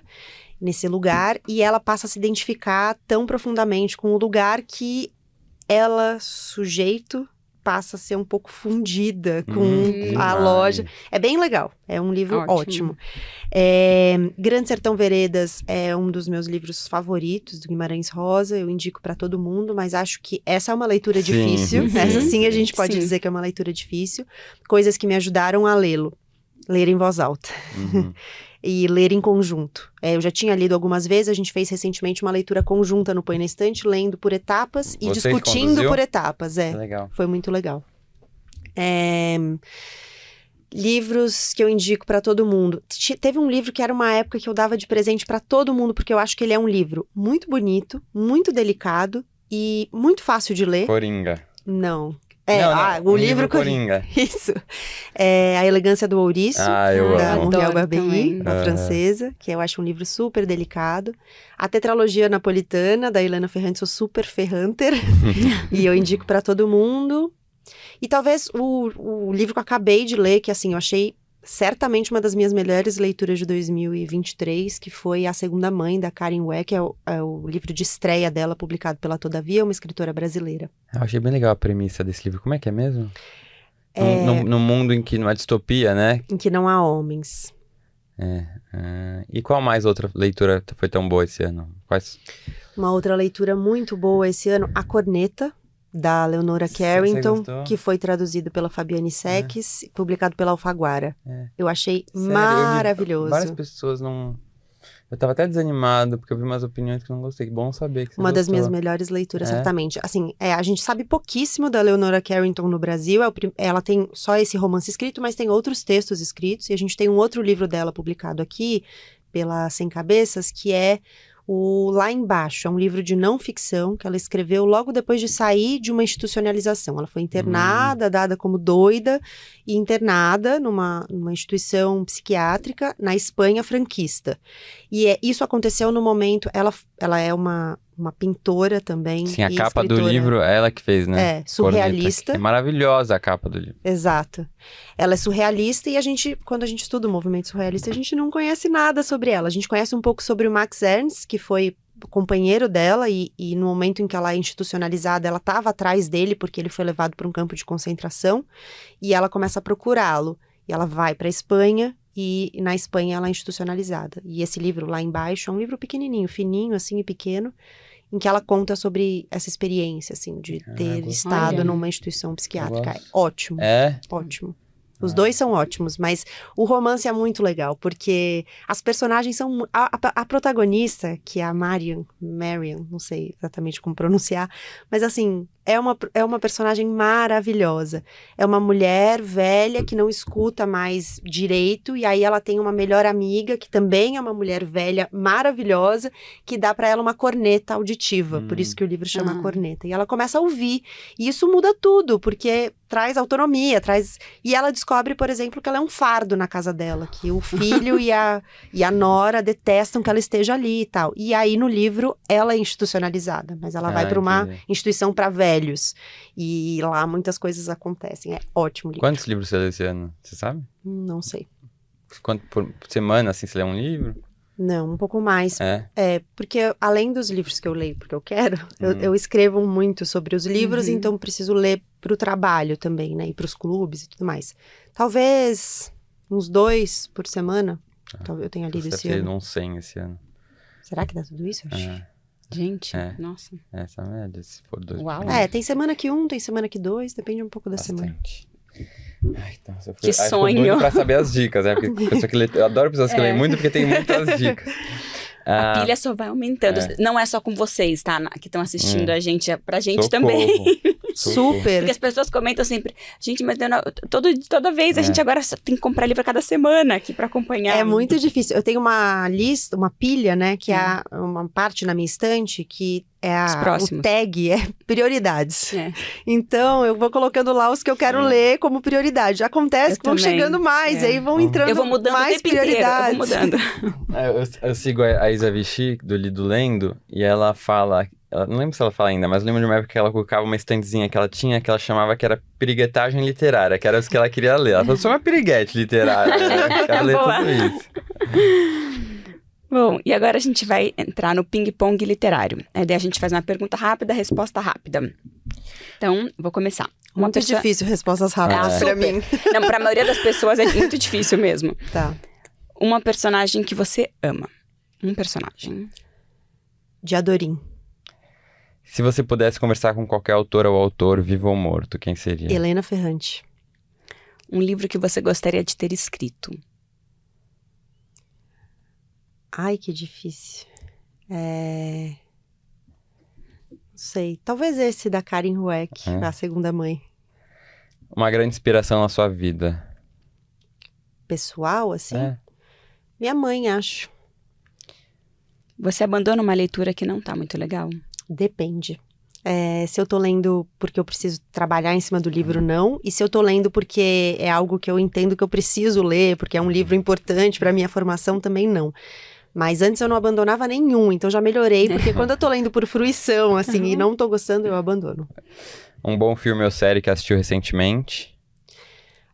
nesse lugar, e ela passa a se identificar tão profundamente com o lugar que ela, sujeito, passa a ser um pouco fundida com a loja. É bem legal, é um livro ótimo. Grande Sertão Veredas é um dos meus livros favoritos, do Guimarães Rosa, eu indico para todo mundo, mas acho que essa é uma leitura difícil, essa sim a gente pode dizer que é uma leitura difícil. Coisas que me ajudaram a lê-lo, ler em voz alta. E ler em conjunto. Eu já tinha lido algumas vezes, a gente fez recentemente uma leitura conjunta no Põe na Estante, lendo por etapas e discutindo por etapas. Legal. Foi muito legal. Livros que eu indico para todo mundo. Teve um livro que era uma época que eu dava de presente para todo mundo, porque eu acho que ele é um livro muito bonito, muito delicado e muito fácil de ler. Coringa. Não. O livro Coringa. Isso. A Elegância do Ouriço, da Muriel Barbery, da francesa, que eu acho um livro super delicado. A Tetralogia Napolitana, da Ilana Ferrante, sou super ferranter. E eu indico para todo mundo. E talvez o livro que eu acabei de ler, que assim, eu achei certamente uma das minhas melhores leituras de 2023, que foi A Segunda Mãe, da Karen Weck, que é o livro de estreia dela, publicado pela Todavia, uma escritora brasileira. Eu achei bem legal a premissa desse livro. Como é que é mesmo? No mundo em que não há distopia, né? Em que não há homens. E qual mais outra leitura foi tão boa esse ano? Quais? Uma outra leitura muito boa esse ano, A Corneta, da Leonora Carrington, que foi traduzido pela Fabiane Seques, publicado pela Alfaguara. Eu achei maravilhoso. Várias pessoas não... Eu tava até desanimado, porque eu vi umas opiniões que eu não gostei. Bom saber que você Uma das minhas melhores leituras, certamente. Assim, a gente sabe pouquíssimo da Leonora Carrington no Brasil. Ela tem só esse romance escrito, mas tem outros textos escritos. E a gente tem um outro livro dela publicado aqui, pela Sem Cabeças, que é o Lá Embaixo. É um livro de não ficção que ela escreveu logo depois de sair de uma institucionalização. Ela foi internada, dada como doida, e internada numa instituição psiquiátrica na Espanha franquista. E isso aconteceu no momento... Ela é uma pintora também. Sim, a capa do livro é ela que fez, né? Surrealista. É maravilhosa a capa do livro. Exato. Ela é surrealista e quando a gente estuda o movimento surrealista, a gente não conhece nada sobre ela. A gente conhece um pouco sobre o Max Ernst, que foi companheiro dela e no momento em que ela é institucionalizada, ela estava atrás dele porque ele foi levado para um campo de concentração e ela começa a procurá-lo. E ela vai para a Espanha e na Espanha ela é institucionalizada. E esse livro Lá Embaixo é um livro pequenininho, fininho assim e pequeno, em que ela conta sobre essa experiência, assim, de ter estado numa instituição psiquiátrica. É ótimo. Ótimo. Os dois são ótimos, mas o romance é muito legal, porque as personagens são... A protagonista, que é a Marion, não sei exatamente como pronunciar, mas assim, é uma personagem maravilhosa. É uma mulher velha que não escuta mais direito, e aí ela tem uma melhor amiga, que também é uma mulher velha maravilhosa, que dá pra ela uma corneta auditiva, por isso que o livro chama Corneta. E ela começa a ouvir, e isso muda tudo, porque traz autonomia, e ela descobre, por exemplo, que ela é um fardo na casa dela, que o filho e a nora detestam que ela esteja ali e tal. E aí, no livro, ela é institucionalizada, mas ela vai para uma instituição para velhos. E lá muitas coisas acontecem. É ótimo livro. Quantos livros você lê esse ano? Você sabe? Não sei. Quanto por semana, assim, você lê um livro? Não, um pouco mais. Porque além dos livros que eu leio porque eu quero, eu escrevo muito sobre os livros, então preciso ler para o trabalho também, né? E para os clubes e tudo mais. Talvez uns 2 por semana. Eu tenha lido esse ano. Você uns 100 esse ano. Será que dá tudo isso? Gente, nossa. Essa média, se for 2 Uau. Tem semana que 1, tem semana que 2, depende um pouco da semana. Ai, então, que sonho. Pra saber as dicas, né? Porque eu adoro pessoas que leem muito, porque tem muitas dicas. A pilha só vai aumentando. Não é só com vocês, tá? Que estão assistindo a gente, é pra gente também. Super. Porque as pessoas comentam sempre, gente, mas toda vez a gente agora só tem que comprar livro a cada semana aqui pra acompanhar. É muito difícil. Eu tenho uma lista, uma pilha, né? Que é uma parte na minha estante que o tag é prioridades. Então, eu vou colocando lá os que eu quero ler como prioridade. Acontece que vão chegando mais, aí vão entrando eu vou mudando mais prioridades. Eu vou mudando. Eu sigo a Isa Vichy, do Lido Lendo, e ela fala... não lembro se ela fala ainda, mas eu lembro de uma época que ela colocava uma estandezinha que ela tinha, que ela chamava que era piriguetagem literária, que era os que ela queria ler. Ela falou, sou uma piriguete literária, né? Quero ler tudo isso. Bom, e agora a gente vai entrar no ping-pong literário. Daí a gente faz uma pergunta rápida, resposta rápida. Então, vou começar. Muito difícil, respostas rápidas pra mim. Não, pra maioria das pessoas é muito difícil mesmo. Tá. Uma personagem que você ama. Um personagem. Diadorim. Se você pudesse conversar com qualquer autora ou autor, vivo ou morto, quem seria? Helena Ferrante. Um livro que você gostaria de ter escrito. Ai, que difícil. Não sei. Talvez esse da Karen Rueck, A Segunda Mãe. Uma grande inspiração na sua vida. Pessoal, assim? Minha mãe, acho. Você abandona uma leitura que não tá muito legal? Depende. Se eu tô lendo porque eu preciso trabalhar em cima do livro, não. E se eu tô lendo porque é algo que eu entendo que eu preciso ler, porque é um livro importante pra minha formação, também não. Mas antes eu não abandonava nenhum, então já melhorei, porque quando eu tô lendo por fruição, assim, e não tô gostando, eu abandono. Um bom filme ou série que assistiu recentemente?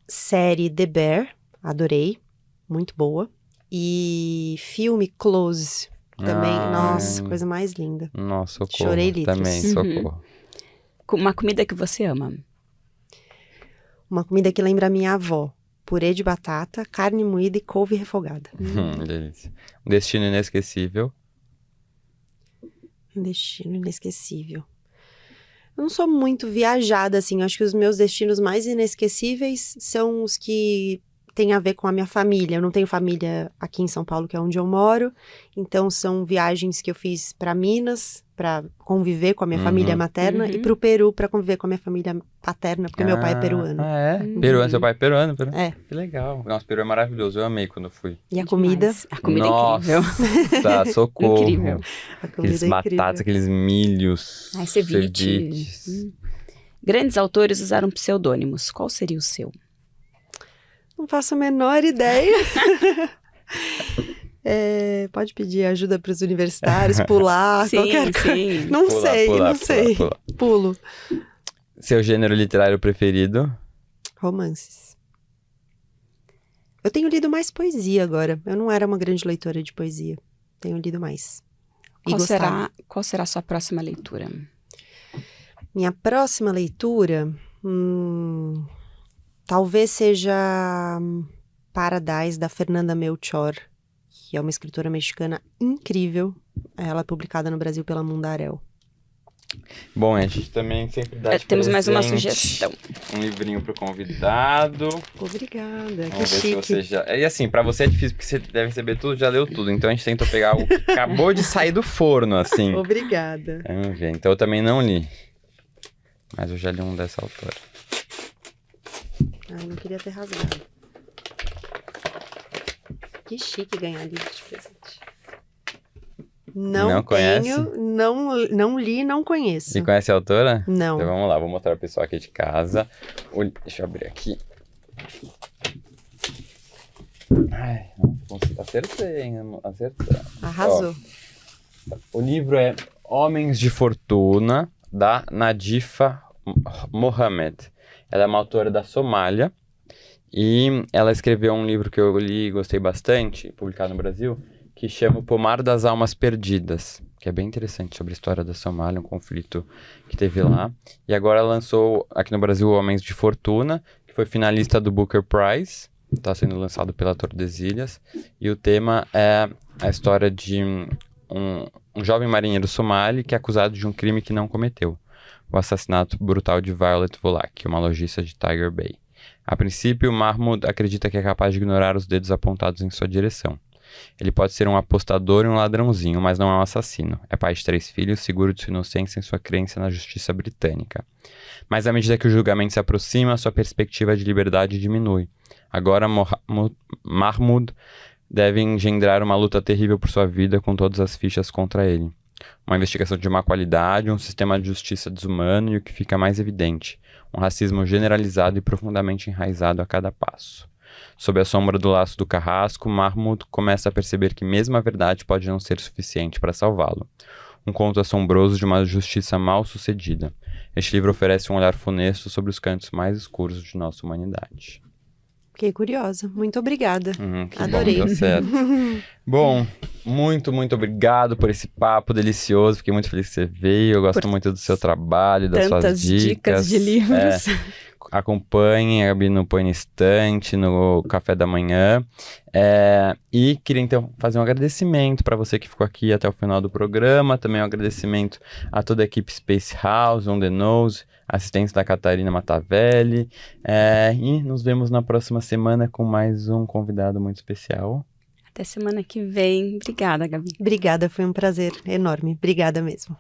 Série The Bear, adorei, muito boa. E filme Close, também, nossa, coisa mais linda. Nossa, socorro. Chorei litros. Também, socorro. Uma comida que você ama? Uma comida que lembra a minha avó. Purê de batata, carne moída e couve refogada. Delícia. Um destino inesquecível? Um destino inesquecível. Eu não sou muito viajada, assim. Eu acho que os meus destinos mais inesquecíveis são os que têm a ver com a minha família. Eu não tenho família aqui em São Paulo, que é onde eu moro. Então, são viagens que eu fiz para Minas, para conviver com a minha família materna, e para o Peru, para conviver com a minha família paterna, porque meu pai é peruano. Peruano, seu pai é peruano? Que legal. Nossa, Peru é maravilhoso, eu amei quando fui. E a comida? A comida é incrível. Nossa, socorro. Incrível. Aqueles batatas, aqueles milhos. Ceviches. Grandes autores usaram pseudônimos. Qual seria o seu? Não faço a menor ideia. Pode pedir ajuda para os universitários, pular, qualquer coisa. Não sei. Pulo. Seu gênero literário preferido? Romances. Eu tenho lido mais poesia agora. Eu não era uma grande leitora de poesia. Tenho lido mais. Qual será a sua próxima leitura? Minha próxima leitura... talvez seja Paradise, da Fernanda Melchor, que é uma escritora mexicana incrível. Ela é publicada no Brasil pela Mundarel. Bom, a gente também sempre dá temos mais uma sugestão. Um livrinho pro convidado. Obrigada, Vamos ver se você já... E assim, pra você é difícil, porque você deve receber tudo, já leu tudo. Então a gente tentou pegar algo que acabou de sair do forno, assim. Obrigada. Vamos ver. Então eu também não li. Mas eu já li um dessa autora. Ai, não queria ter rasgado. Que chique ganhar livro de presente. Não conhece? Não li, não conheço. Você conhece a autora? Não. Então vamos lá, vou mostrar pro pessoal aqui de casa. Deixa eu abrir aqui. Ai, acertei. Arrasou. O livro é Homens de Fortuna, da Nadifa Mohamed. Ela é uma autora da Somália e ela escreveu um livro que eu li e gostei bastante, publicado no Brasil, que chama O Pomar das Almas Perdidas, que é bem interessante sobre a história da Somália, um conflito que teve lá. E agora lançou aqui no Brasil Homens de Fortuna, que foi finalista do Booker Prize, está sendo lançado pela Tordesilhas, e o tema é a história de um jovem marinheiro somali que é acusado de um crime que não cometeu. O assassinato brutal de Violet Volak, uma lojista de Tiger Bay. A princípio, Mahmoud acredita que é capaz de ignorar os dedos apontados em sua direção. Ele pode ser um apostador e um ladrãozinho, mas não é um assassino. É pai de 3 filhos, seguro de sua inocência em sua crença na justiça britânica. Mas à medida que o julgamento se aproxima, sua perspectiva de liberdade diminui. Agora, Mahmoud deve engendrar uma luta terrível por sua vida com todas as fichas contra ele. Uma investigação de má qualidade, um sistema de justiça desumano e o que fica mais evidente, um racismo generalizado e profundamente enraizado a cada passo. Sob a sombra do laço do carrasco, Mahmoud começa a perceber que mesmo a verdade pode não ser suficiente para salvá-lo. Um conto assombroso de uma justiça mal sucedida. Este livro oferece um olhar funesto sobre os cantos mais escuros de nossa humanidade. Fiquei curiosa. Muito obrigada. Adorei. Bom, deu certo. Bom, muito obrigado por esse papo delicioso. Fiquei muito feliz que você veio. Eu gosto muito do seu trabalho, das suas dicas de livros. Acompanhem a Gabi no Põe na Estante, no Café da Manhã. E queria então fazer um agradecimento para você que ficou aqui até o final do programa. Também um agradecimento a toda a equipe Space House, On The Nose, assistência da Catarina Matavelli. E nos vemos na próxima semana com mais um convidado muito especial. Até semana que vem. Obrigada, Gabi. Obrigada, foi um prazer enorme. Obrigada mesmo.